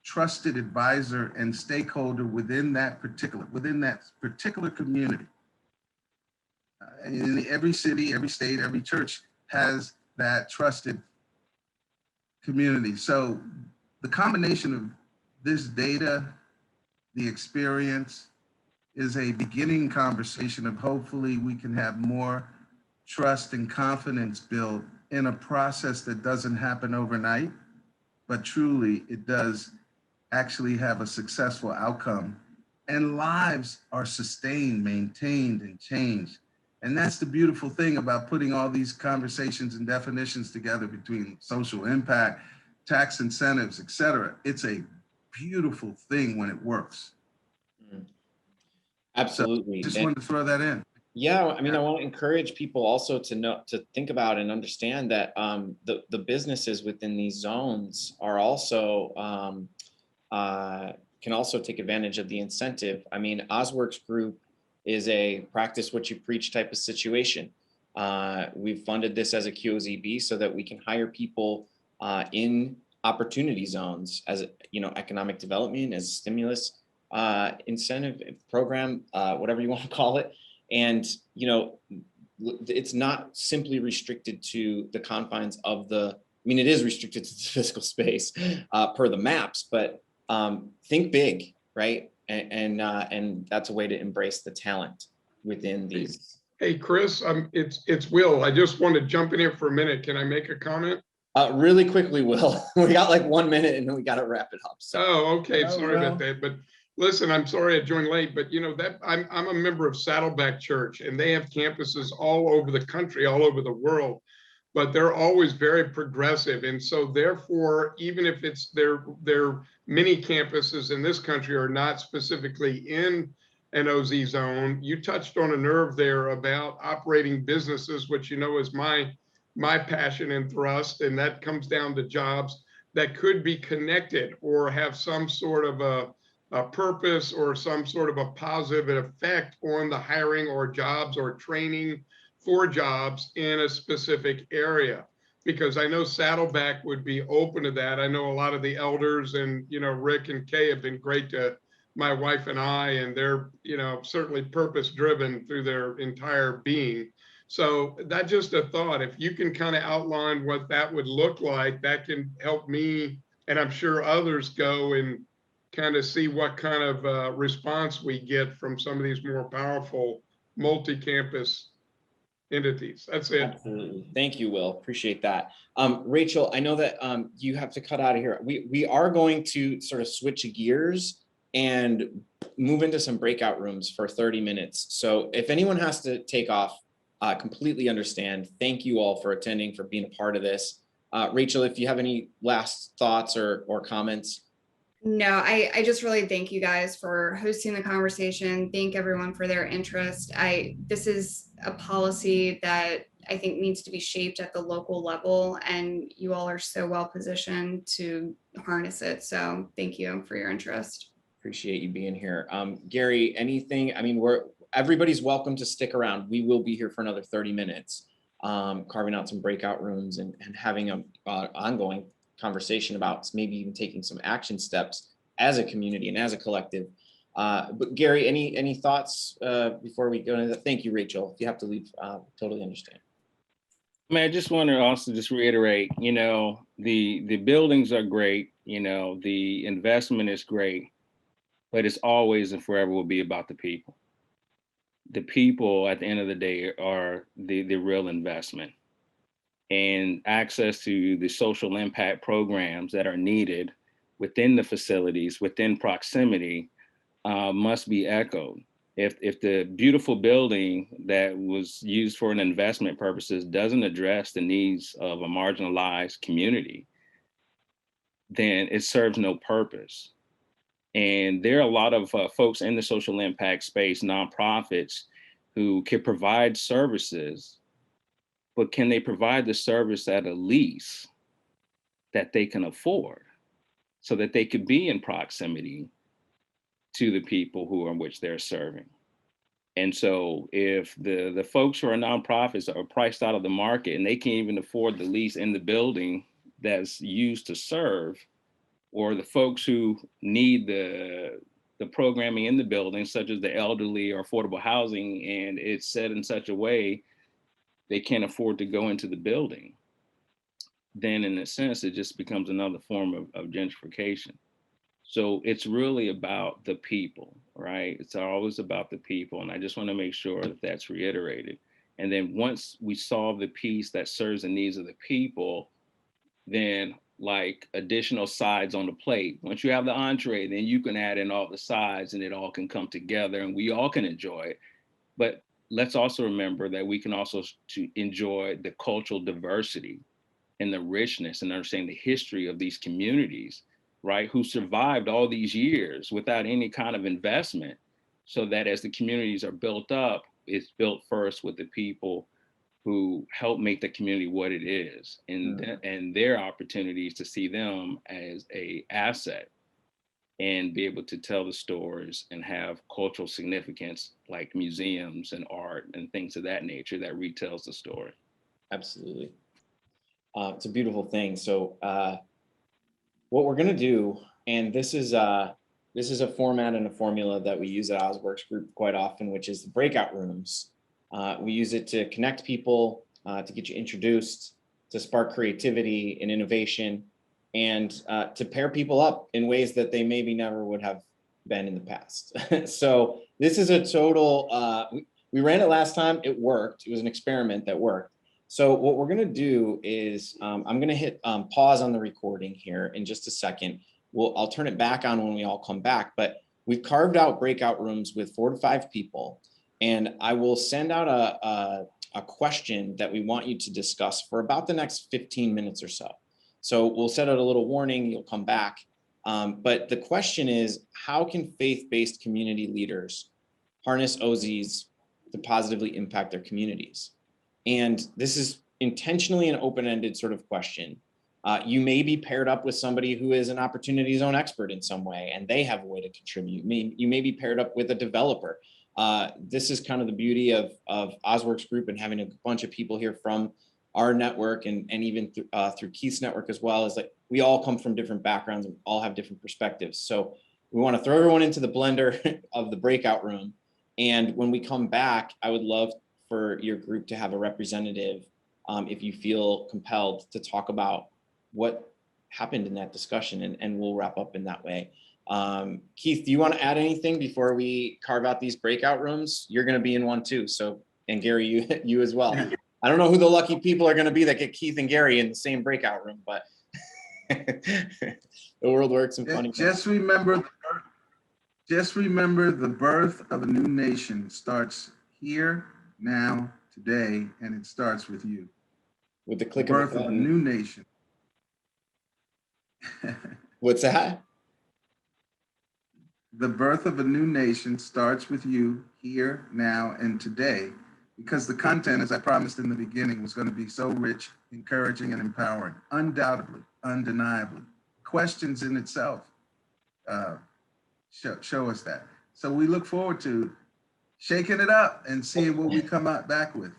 trusted advisor and stakeholder within that particular community. In every city, every state, every church has that trusted community. So the combination of this data, the experience, is a beginning conversation of hopefully we can have more trust and confidence built in a process that doesn't happen overnight, but truly it does actually have a successful outcome and lives are sustained, maintained, and changed. And that's the beautiful thing about putting all these conversations and definitions together between social impact, tax incentives, et cetera. It's a beautiful thing when it works. Mm. So Absolutely. just And wanted to throw that in. yeah, I mean, I want to encourage people also to know, to think about and understand that the businesses within these zones are also can also take advantage of the incentive. I mean, Osworks Group is a practice what you preach type of situation. We've funded this as a QOZB so that we can hire people in opportunity zones as, you know, economic development, as stimulus incentive program, whatever you want to call it. And, you know, it's not simply restricted to the confines of the, I mean, it is restricted to the fiscal space per the maps, but think big, right? And that's a way to embrace the talent within these. Hey, Chris, it's Will. I just want to jump in here for a minute. Can I make a comment? Really quickly, Will, we got like 1 minute and then we got to wrap it up. So Oh, okay. Oh, Sorry about well. that. But listen, I'm sorry I joined late, but you know that I'm a member of Saddleback Church, and they have campuses all over the country, all over the world, but they're always very progressive. And so therefore, even if it's their many campuses in this country are not specifically in an OZ zone, you touched on a nerve there about operating businesses, which you know is my passion and thrust, and that comes down to jobs that could be connected or have some sort of a purpose or some sort of a positive effect on the hiring or jobs or training for jobs in a specific area. Because I know Saddleback would be open to that. I know a lot of the elders and, you know, Rick and Kay have been great to my wife and I, and they're, you know, certainly purpose driven through their entire being. So that's just a thought. If you can kind of outline what that would look like, that can help me, and I'm sure others go and kind of see what kind of response we get from some of these more powerful multi-campus entities. That's it. absolutely. Thank you, Will. Appreciate that. Rachel, I know that you have to cut out of here. We are going to sort of switch gears and move into some breakout rooms for 30 minutes. So if anyone has to take off, completely understand. Thank you all for attending, for being a part of this. Rachel, if you have any last thoughts or comments. No, I just really thank you guys for hosting the conversation. Thank everyone for their interest. This is a policy that I think needs to be shaped at the local level, and you all are so well positioned to harness it. So thank you for your interest. Appreciate you being here. Gary, anything? I mean, everybody's welcome to stick around. We will be here for another 30 minutes, carving out some breakout rooms and having an ongoing conversation about maybe even taking some action steps as a community and as a collective. But Gary, any thoughts before we go into that? Thank you, Rachel. If you have to leave, totally understand. I mean, I just want to also just reiterate, you know, the buildings are great, you know, the investment is great, but it's always and forever will be about the people. The people at the end of the day are the real investment, and access to the social impact programs that are needed within the facilities, within proximity, must be echoed. If the beautiful building that was used for an investment purposes doesn't address the needs of a marginalized community, then it serves no purpose. And there are a lot of folks in the social impact space, nonprofits, who can provide services, but can they provide the service at a lease that they can afford so that they could be in proximity to the people who are in which they're serving? And so if the folks who are nonprofits are priced out of the market and they can't even afford the lease in the building that's used to serve, or the folks who need the programming in the building, such as the elderly or affordable housing, and it's set in such a way they can't afford to go into the building, then in a sense, it just becomes another form of gentrification. So it's really about the people, right? It's always about the people. And I just want to make sure that that's reiterated. And then once we solve the piece that serves the needs of the people, then like additional sides on the plate. Once you have the entree, then you can add in all the sides and it all can come together and we all can enjoy it. But let's also remember that we can also to enjoy the cultural diversity and the richness and understanding the history of these communities, right? Who survived all these years without any kind of investment, so that as the communities are built up, it's built first with the people who help make the community what it is, and their opportunities to see them as a asset and be able to tell the stories and have cultural significance like museums and art and things of that nature that retells the story. Absolutely. It's a beautiful thing. So what we're gonna do, and this is a format and a formula that we use at Osworks Group quite often, which is the breakout rooms. We use it to connect people, to get you introduced, to spark creativity and innovation, and to pair people up in ways that they maybe never would have been in the past. So this is a total, we ran it last time, it worked. It was an experiment that worked. So what we're gonna do is, I'm gonna hit pause on the recording here in just a second. I'll turn it back on when we all come back, but we've carved out breakout rooms with 4 to 5 people. And I will send out a question that we want you to discuss for about the next 15 minutes or so. So we'll set out a little warning, you'll come back. But the question is, how can faith-based community leaders harness OZs to positively impact their communities? And this is intentionally an open-ended sort of question. You may be paired up with somebody who is an opportunity zone expert in some way, and they have a way to contribute. You may be paired up with a developer. This is kind of the beauty of Osworks Group and having a bunch of people here from our network and even through Keith's network as well, is like we all come from different backgrounds and all have different perspectives. So we want to throw everyone into the blender of the breakout room. And when we come back, I would love for your group to have a representative, if you feel compelled, to talk about what happened in that discussion, and we'll wrap up in that way. Keith, do you want to add anything before we carve out these breakout rooms? You're going to be in one too. So, and Gary, you as well. I don't know who the lucky people are going to be that get Keith and Gary in the same breakout room, but the world works in funny ways. Just remember the birth of a new nation starts here, now, today, and it starts with you. With the click The birth of a new nation. What's that? The birth of a new nation starts with you here, now, and today, because the content, as I promised in the beginning, was going to be so rich, encouraging, and empowering. Undoubtedly, undeniably. Questions in itself show us that. So we look forward to shaking it up and seeing what we come out back with.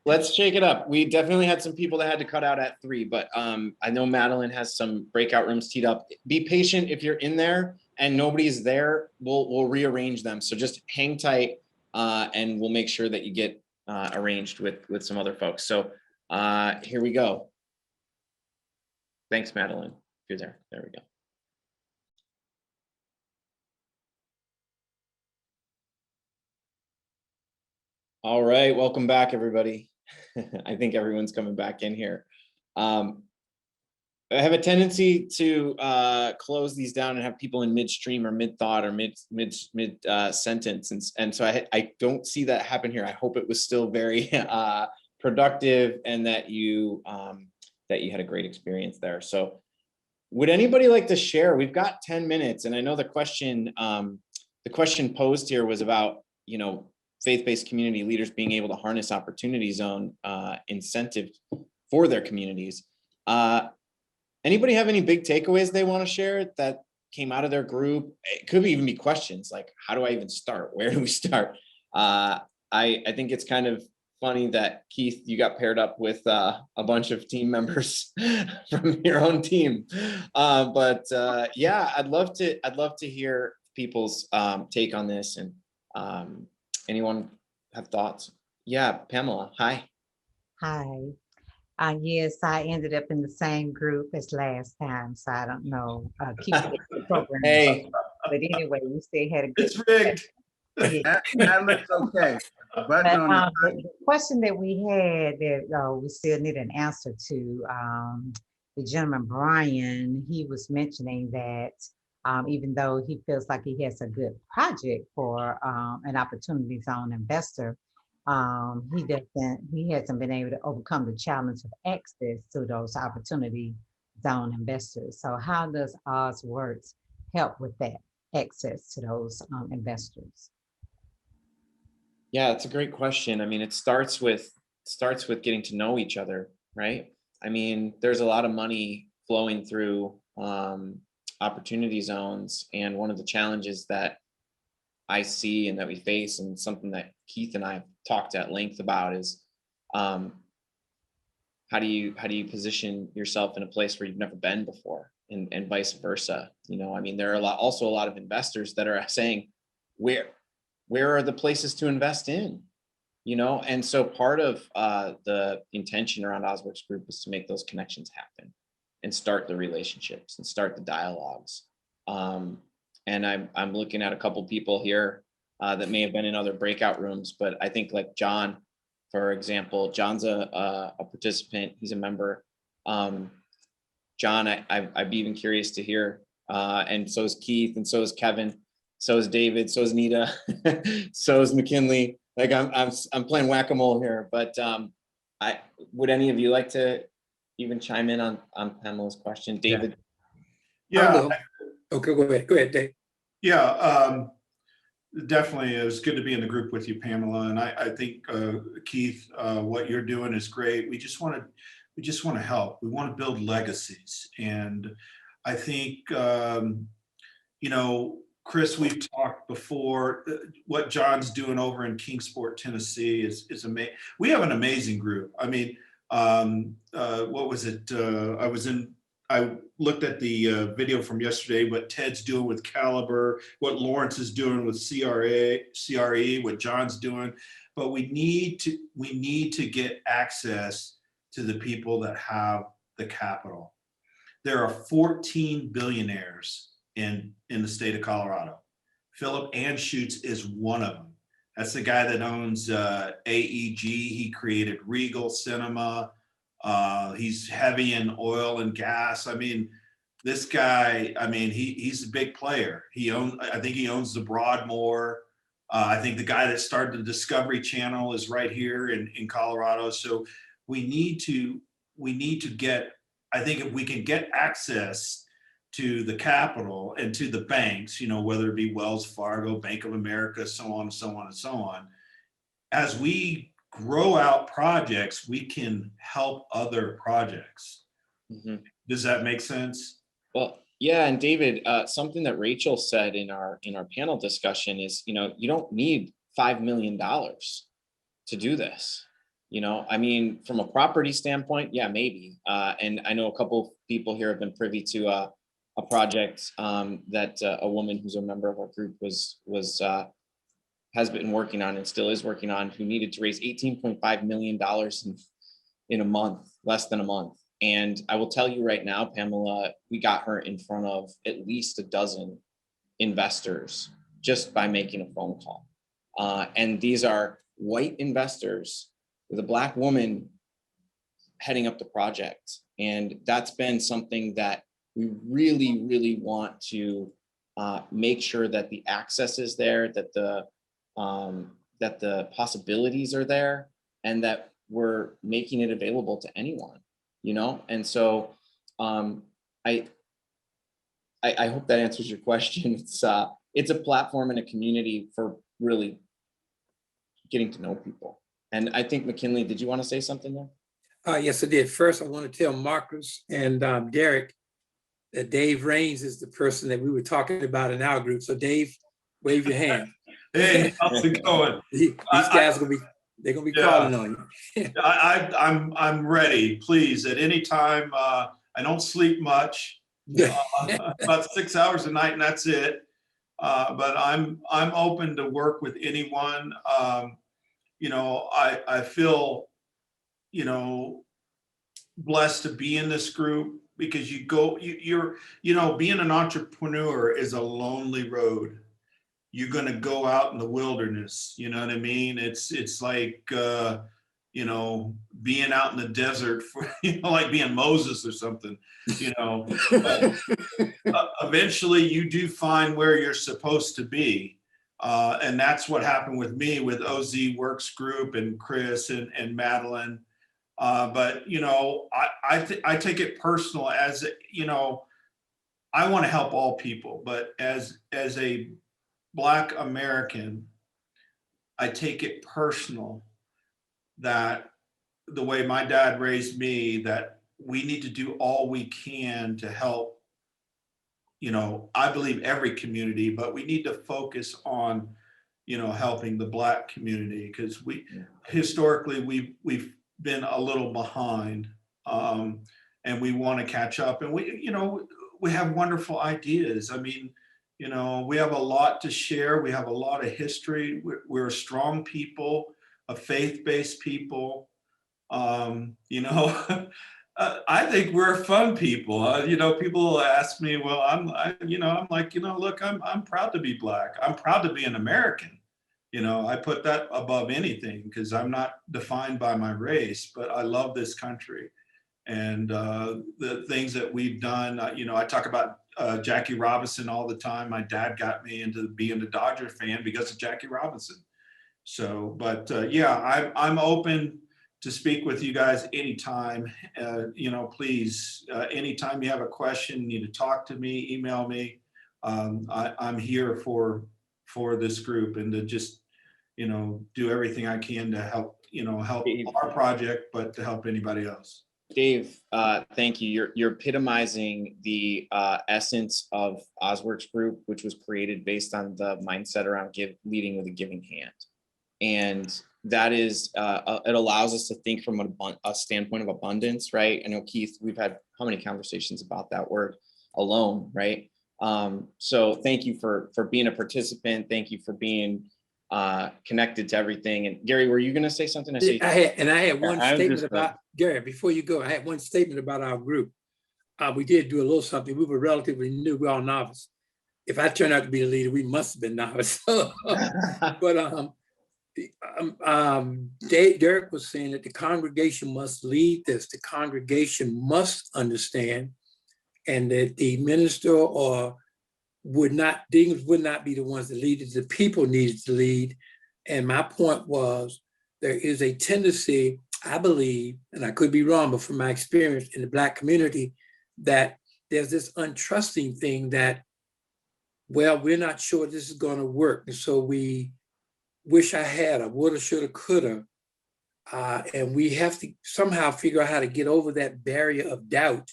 Let's shake it up. We definitely had some people that had to cut out at 3, but I know Madeline has some breakout rooms teed up. Be patient if you're in there and nobody's there. We'll rearrange them. So just hang tight, and we'll make sure that you get arranged with some other folks. So here we go. Thanks, Madeline. If you're there. There we go. All right, welcome back, everybody. I think everyone's coming back in here. I have a tendency to close these down and have people in midstream or mid-thought or mid sentence, and so I don't see that happen here. I hope it was still very productive and that you had a great experience there. So, would anybody like to share? We've got 10 minutes, and I know the question posed here was about, you know, faith-based community leaders being able to harness opportunity zone incentive for their communities. Anybody have any big takeaways they want to share that came out of their group? It could even be questions like, how do I even start? Where do we start? I think it's kind of funny that, Keith, you got paired up with a bunch of team members from your own team. Yeah, I'd love to hear people's take on this. And anyone have thoughts? Yeah, Pamela, hi. Hi. Yes, I ended up in the same group as last time, so I don't know. Keep the program. Hey. But anyway, we still had a good. It's rigged. Yeah. That looks okay. But the question that we had that we still need an answer to, the gentleman, Brian, he was mentioning that even though he feels like he has a good project for an opportunity zone investor, he hasn't been able to overcome the challenge of access to those opportunity zone investors. So how does OzWorks help with that access to those investors? Yeah, it's a great question. I mean, it starts with getting to know each other, right? I mean, there's a lot of money flowing through opportunity zones, and one of the challenges that I see and that we face, and something that Keith and I have talked at length about, is how do you position yourself in a place where you've never been before, and vice versa. You know, I mean, there are also a lot of investors that are saying, where are the places to invest in? You know, and so part of the intention around OzWorks Group is to make those connections happen, and start the relationships, and start the dialogues. And I'm looking at a couple people here that may have been in other breakout rooms, but I think, like John, for example, John's a participant. He's a member. John, I'd be even curious to hear, and so is Keith, and so is Kevin, so is David, so is Nita, so is McKinley. Like I'm playing whack-a-mole here, but would any of you like to even chime in on Pamela's question, David? Yeah. Okay, go ahead, Dave. Yeah, definitely. It was good to be in the group with you, Pamela. And I think Keith, what you're doing is great. We just want to help. We want to build legacies. And I think, you know, Chris, we've talked before, what John's doing over in Kingsport, Tennessee is amazing. We have an amazing group. I mean, what was it? I looked at the video from yesterday, what Ted's doing with Caliber, what Lawrence is doing with CRE, what John's doing. But we need to get access to the people that have the capital. There are 14 billionaires in the state of Colorado. Philip Anschutz is one of them. That's the guy that owns AEG. He created Regal Cinema. He's heavy in oil and gas. I mean, this guy, I mean, he's a big player. I think he owns the Broadmoor. I think the guy that started the Discovery Channel is right here in Colorado. So we need to get, I think if we can get access to the capital and to the banks, you know, whether it be Wells Fargo, Bank of America, so on and so on and so on, as we grow out projects, we can help other projects. Mm-hmm. Does that make sense? Well, yeah, and David, something that Rachel said in our panel discussion is, you know, you don't need $5 million to do this. You know, I mean, from a property standpoint, yeah, maybe. And I know a couple of people here have been privy to a project that a woman who's a member of our group has been working on, and still is working on, who needed to raise $18.5 million in a month, less than a month. And I will tell you right now, Pamela, we got her in front of at least a dozen investors just by making a phone call. And these are white investors with a Black woman heading up the project. And that's been something that we really, really want to make sure that the access is there, that the possibilities are there, and that we're making it available to anyone, you know? And so I hope that answers your question. It's a platform and a community for really getting to know people. And I think, McKinley, did you want to say something there? Yes, I did. First, I want to tell Marcus and Derek that Dave Raines is the person that we were talking about in our group. So Dave, wave your hand. Hey, how's it going? These guys they're gonna be calling on you. I'm ready. Please, at any time. I don't sleep much. About 6 hours a night, and that's it. But I'm open to work with anyone. You know, I feel, you know, blessed to be in this group, because you're being an entrepreneur is a lonely road. You're going to go out in the wilderness, you know what I mean? It's like, being out in the desert for, like being Moses or something, but eventually you do find where you're supposed to be. And that's what happened with me with OZ Works Group and Chris and Madeline. But I take it personal as I want to help all people, but as a Black American, I take it personal that the way my dad raised me, that we need to do all we can to help, I believe every community, but we need to focus on, helping the Black community, because historically we've been a little behind, and we want to catch up, and we have wonderful ideas. I mean, we have a lot to share. We have a lot of history. We're a strong people, a faith-based people. I think we're fun people. People ask me, well, I'm like, look, I'm proud to be Black. I'm proud to be an American. I put that above anything because I'm not defined by my race, but I love this country. And the things that we've done, I talk about Jackie Robinson all the time. My dad got me into being a Dodger fan because of Jackie Robinson. So, but I'm open to speak with you guys anytime. Please, anytime you have a question, need to talk to me, email me. I'm here for this group and to just, do everything I can to help, help our project, but to help anybody else. Dave, thank you. You're epitomizing the essence of Ozworks Group, which was created based on the mindset around leading with a giving hand. And that is, it allows us to think from a standpoint of abundance, right? I know, Keith, we've had how many conversations about that word alone, right? So thank you for being a participant. Thank you for being connected to everything. And Gary, were you going to say something? I had one statement about Gary. Before you go, I had one statement about our group. We did do a little something. We were relatively new. We were all novice. If I turned out to be the leader, we must have been novice. But Derek was saying that the congregation must lead this. The congregation must understand, and that the minister or deacons would not be the ones that lead it. The people needed to lead. And my point was, there is a tendency, I believe, and I could be wrong, but from my experience in the Black community, that there's this untrusting thing that, well, we're not sure this is going to work. And so we wish I had a woulda, shoulda, coulda. And we have to somehow figure out how to get over that barrier of doubt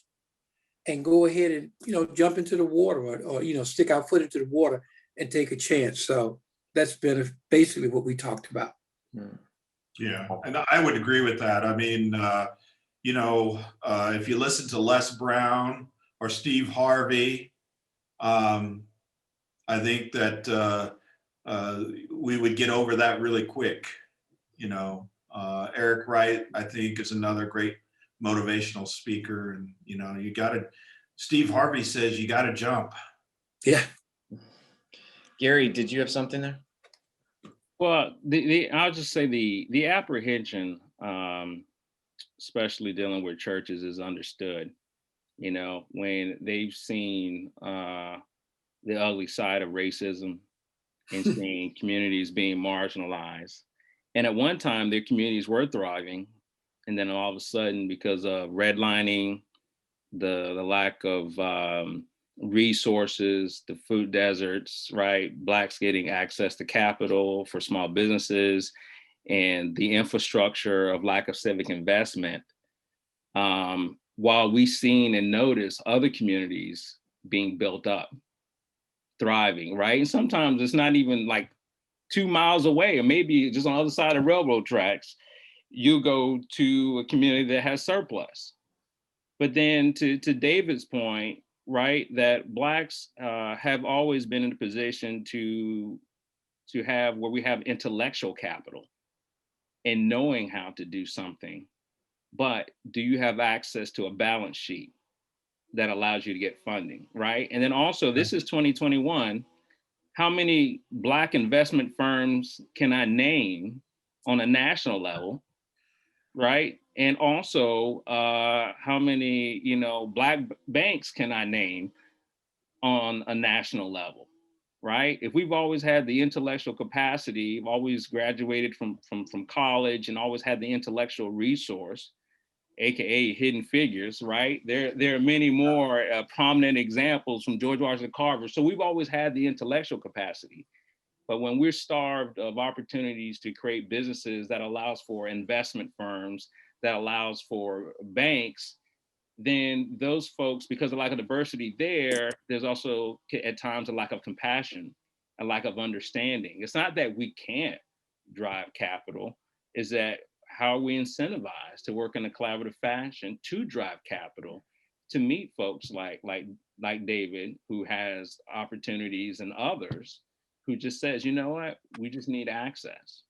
and go ahead and, jump into the water or stick our foot into the water and take a chance. So that's been basically what we talked about. Yeah, and I would agree with that. I mean, if you listen to Les Brown or Steve Harvey, I think that we would get over that really quick. Eric Wright, I think, is another great motivational speaker. And, Steve Harvey says you got to jump. Yeah. Gary, did you have something there? Well, I'll just say the apprehension, especially dealing with churches, is understood. When they've seen the ugly side of racism and seeing communities being marginalized. And at one time, their communities were thriving. And then all of a sudden, because of redlining, the lack of resources, the food deserts, right? Blacks getting access to capital for small businesses, and the infrastructure of lack of civic investment. While we've seen and noticed other communities being built up, thriving, right? And sometimes it's not even like 2 miles away, or maybe just on the other side of railroad tracks, you go to a community that has surplus. But then to David's point, right, that Blacks have always been in a position to have where we have intellectual capital and knowing how to do something. But do you have access to a balance sheet that allows you to get funding, right? And then also, this is 2021. How many Black investment firms can I name on a national level right? And also, how many, Black banks can I name on a national level, right? If we've always had the intellectual capacity, always graduated from college and always had the intellectual resource, AKA hidden figures, right? There are many more prominent examples from George Washington Carver. So we've always had the intellectual capacity. But when we're starved of opportunities to create businesses that allows for investment firms, that allows for banks, then those folks, because of lack of diversity there's also at times a lack of compassion, a lack of understanding. It's not that we can't drive capital, is that how are we incentivized to work in a collaborative fashion to drive capital, to meet folks like David, who has opportunities, and others who just says, you know what, we just need access.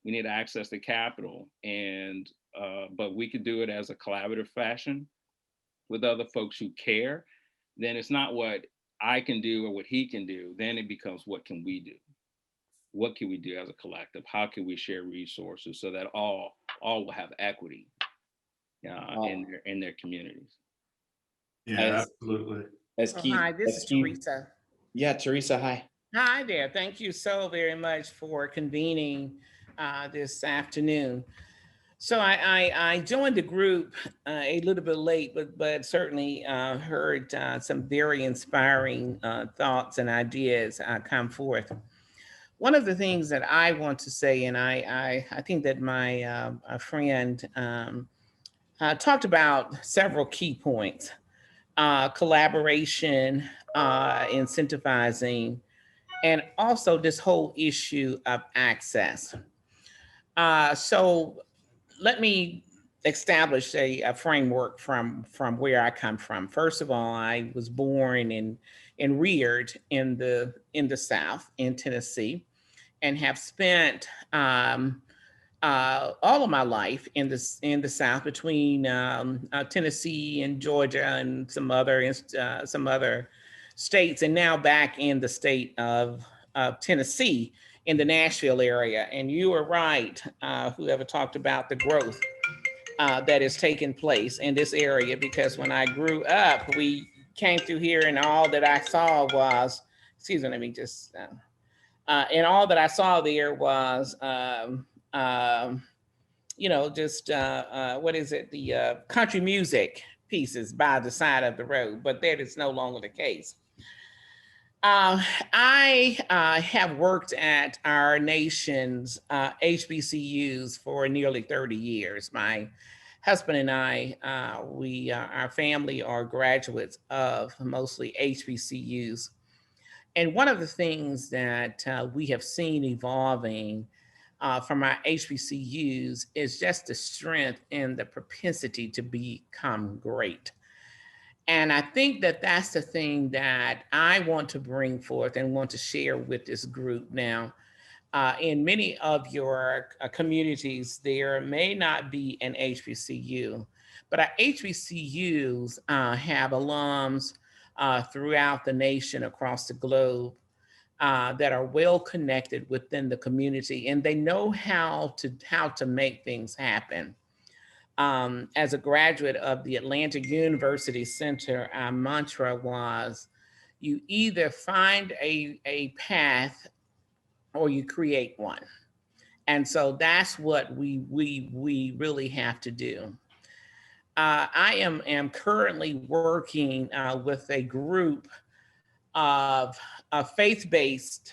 We need access to capital, and but we could do it as a collaborative fashion with other folks who care. Then it's not what I can do or what he can do. Then it becomes, what can we do? What can we do as a collective? How can we share resources so that all will have equity in their communities? Yeah, As- absolutely. As Oh, Keith, hi, this as is Keith- Teresa. Yeah, Teresa, hi. Hi there. Thank you so very much for convening this afternoon. So I joined the group a little bit late, but certainly heard some very inspiring thoughts and ideas come forth. One of the things that I want to say, and I think that my friend talked about several key points: collaboration, incentivizing, and also this whole issue of access. So let me establish a framework from where I come from. First of all, I was born and reared in the South, in Tennessee, and have spent all of my life in the South, between Tennessee and Georgia and some other states, and now back in the state of Tennessee, in the Nashville area. And you are right, whoever talked about the growth that is taking place in this area, because when I grew up, we came through here and all that I saw was, excuse me, let me just, and all that I saw there was, just, what is it? The country music pieces by the side of the road, but that is no longer the case. I have worked at our nation's HBCUs for nearly 30 years. My husband and I, our family are graduates of mostly HBCUs. And one of the things that we have seen evolving from our HBCUs is just the strength and the propensity to become great. And I think that that's the thing that I want to bring forth and want to share with this group now. In many of your communities, there may not be an HBCU, but our HBCUs have alums throughout the nation, across the globe, that are well connected within the community, and they know how to make things happen. As a graduate of the Atlanta University Center, our mantra was, you either find a path or you create one. And so that's what we really have to do. I am currently working with a group of faith-based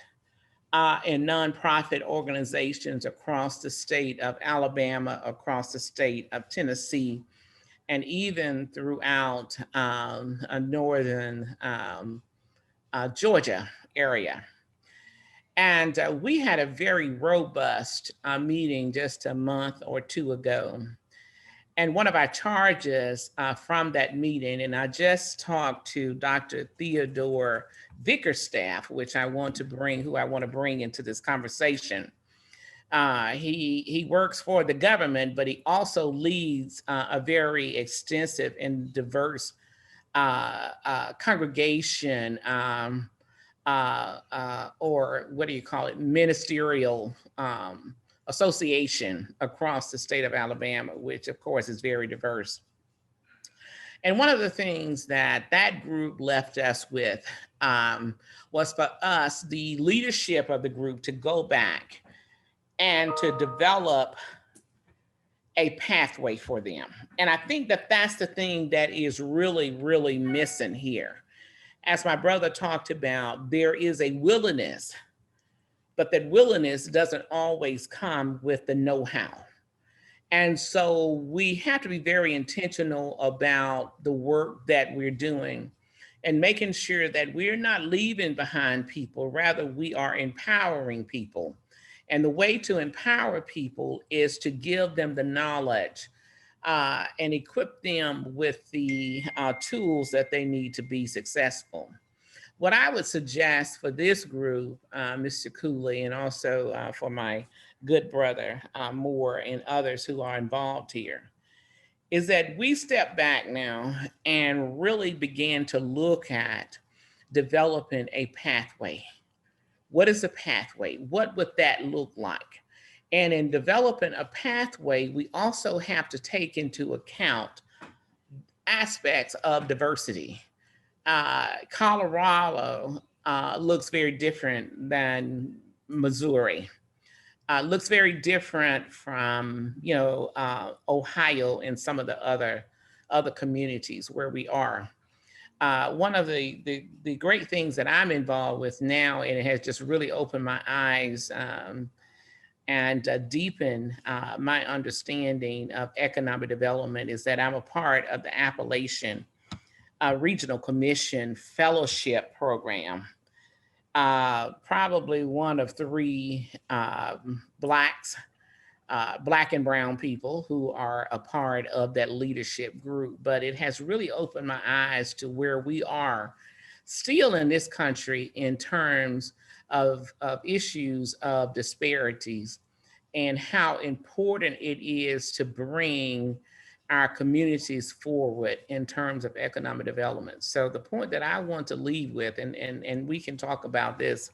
and nonprofit organizations across the state of Alabama, across the state of Tennessee, and even throughout northern Georgia area. And we had a very robust meeting just a month or two ago. And one of our charges from that meeting, and I just talked to Dr. Theodore Vickerstaff, who I want to bring into this conversation. He works for the government, but he also leads a very extensive and diverse congregation, or what do you call it, ministerial association across the state of Alabama, which of course is very diverse. And one of the things that that group left us with was for us, the leadership of the group, to go back and to develop a pathway for them. And I think that that's the thing that is really, really missing here. As my brother talked about, there is a willingness, but that willingness doesn't always come with the know-how. And so we have to be very intentional about the work that we're doing and making sure that we're not leaving behind people, rather we are empowering people. And the way to empower people is to give them the knowledge and equip them with the tools that they need to be successful. What I would suggest for this group, Mr. Cooley, and also for my good brother Moore and others who are involved here, is that we step back now and really begin to look at developing a pathway. What is a pathway? What would that look like? And in developing a pathway, we also have to take into account aspects of diversity. Colorado looks very different than Missouri. Looks very different from, Ohio and some of the other communities where we are. One of the great things that I'm involved with now, and it has just really opened my eyes and deepened my understanding of economic development, is that I'm a part of the Appalachian Regional Commission Fellowship Program. Probably one of three Black and brown people who are a part of that leadership group, but it has really opened my eyes to where we are still in this country in terms of issues of disparities and how important it is to bring our communities forward in terms of economic development. So the point that I want to leave with, and we can talk about this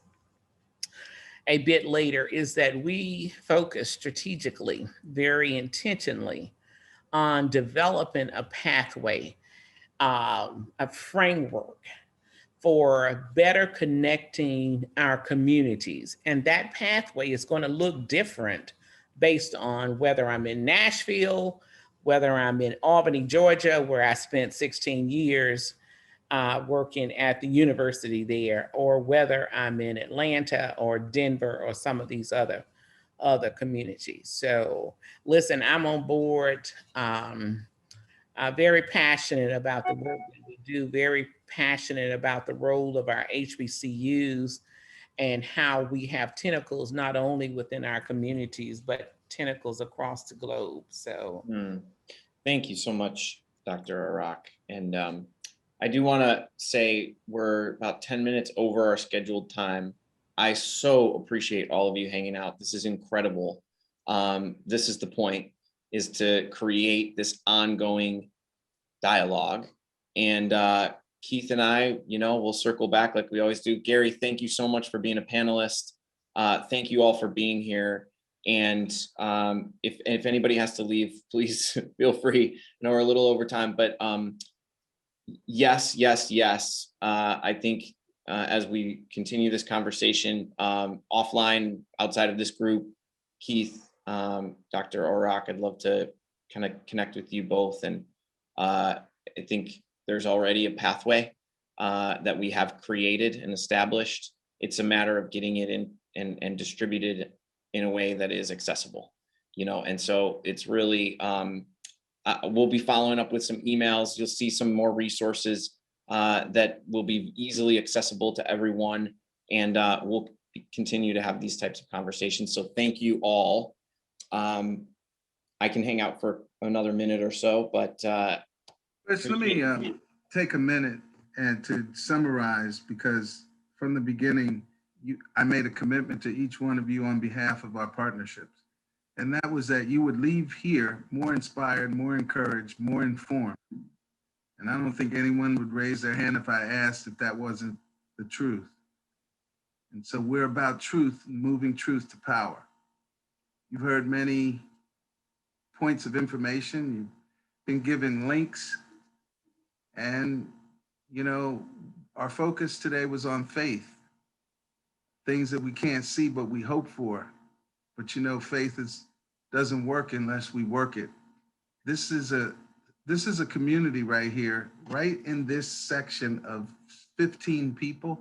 a bit later, is that we focus strategically, very intentionally, on developing a pathway, a framework for better connecting our communities. And that pathway is going to look different based on whether I'm in Nashville, whether I'm in Albany, Georgia, where I spent 16 years working at the university there, or whether I'm in Atlanta or Denver or some of these other communities. So listen, I'm on board, very passionate about the work that we do, very passionate about the role of our HBCUs and how we have tentacles not only within our communities, but tentacles across the globe. So thank you so much, Dr. Arak. And I do want to say we're about 10 minutes over our scheduled time. I so appreciate all of you hanging out. This is incredible. This is the point, is to create this ongoing dialogue. And Keith and I, we'll circle back like we always do. Gary, thank you so much for being a panelist. Thank you all for being here. And if anybody has to leave, please feel free. I know we're a little over time, but yes. I think as we continue this conversation offline, outside of this group, Keith, Dr. Arak, I'd love to kind of connect with you both. And I think there's already a pathway that we have created and established. It's a matter of getting it in and distributed in a way that is accessible, and so it's really, we'll be following up with some emails. You'll see some more resources that will be easily accessible to everyone, and we'll continue to have these types of conversations. So thank you all. I can hang out for another minute or so, but Chris, let me take a minute and to summarize, because from the beginning, I made a commitment to each one of you on behalf of our partnerships. And that was that you would leave here more inspired, more encouraged, more informed. And I don't think anyone would raise their hand if I asked if that wasn't the truth. And so we're about truth, moving truth to power. You've heard many points of information. You've been given links. And, you know, our focus today was on faith, things that we can't see, but we hope for. But, you know, faith doesn't work unless we work it. This is a community right here, right in this section of 15 people.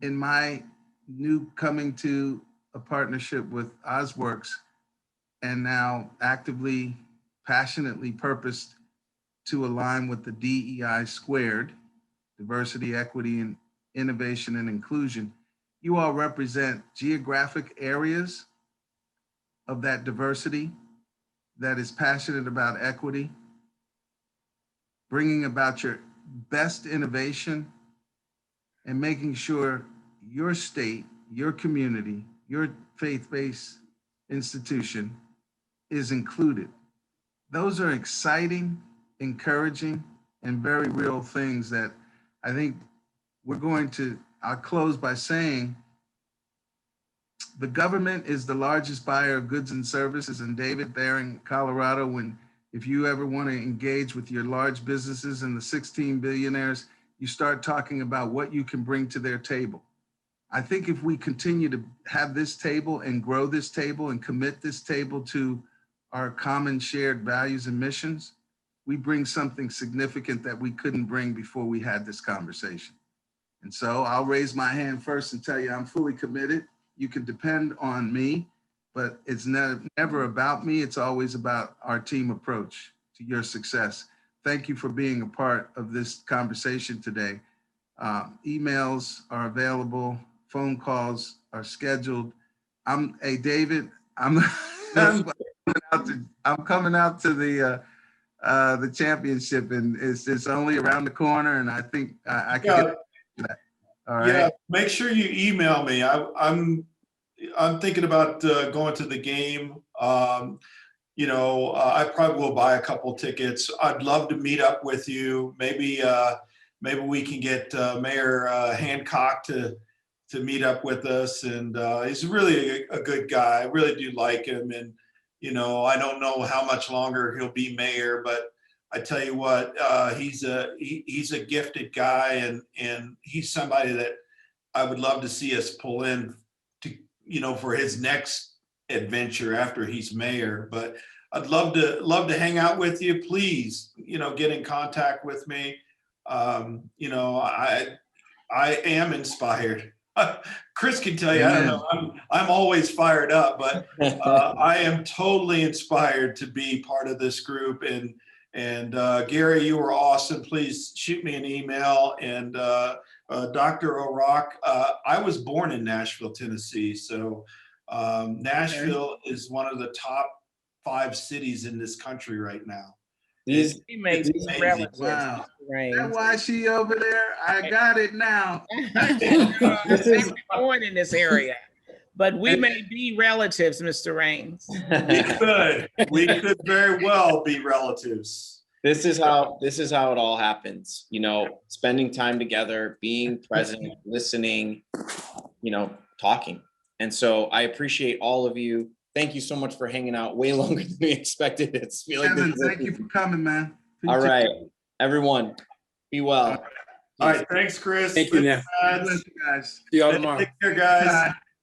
In my new coming to a partnership with Osworks, and now actively, passionately purposed to align with the DEI squared, diversity, equity, and innovation and inclusion. You all represent geographic areas of that diversity that is passionate about equity, bringing about your best innovation, and making sure your state, your community, your faith-based institution is included. Those are exciting, encouraging, and very real things that I think I'll close by saying, the government is the largest buyer of goods and services. And David, there in Colorado, if you ever want to engage with your large businesses and the 16 billionaires, you start talking about what you can bring to their table. I think if we continue to have this table and grow this table and commit this table to our common shared values and missions, we bring something significant that we couldn't bring before we had this conversation. And so I'll raise my hand first and tell you I'm fully committed. You can depend on me, but it's never about me. It's always about our team approach to your success. Thank you for being a part of this conversation today. Emails are available, phone calls are scheduled. Hey, David, I'm coming out to the championship, and it's only around the corner, and I think I can get that. All right. Yeah, make sure you email me. I'm thinking about going to the game. You know, I probably will buy a couple tickets. I'd love to meet up with you. Maybe we can get Mayor Hancock to meet up with us. And he's really a good guy. I really do like him. And, you know, I don't know how much longer he'll be mayor, but I tell you what, he's a gifted guy, and he's somebody that I would love to see us pull in to, you know, for his next adventure after he's mayor. But I'd love to hang out with you. Please, you know, get in contact with me. You know, I am inspired. Chris can tell you, I don't know, I'm always fired up, but I am totally inspired to be part of this group. And Gary, you were awesome. Please shoot me an email. And Dr. O'Rourke, I was born in Nashville, Tennessee. So Nashville is one of the top 5 cities in this country right now. He may be relatives. Wow. That's why she over there. I got it now. They were born in this area, but we may be relatives, Mr. Raines. We could very well be relatives. This is how it all happens, you know, spending time together, being present, listening, you know, talking. And so I appreciate all of you. Thank you so much for hanging out way longer than we expected. It's feeling Kevin, thank you for coming, man. All right, everyone, be well. All right, thanks, Chris. Thank you, now. God bless you guys. See y'all tomorrow. Take care, guys. Bye.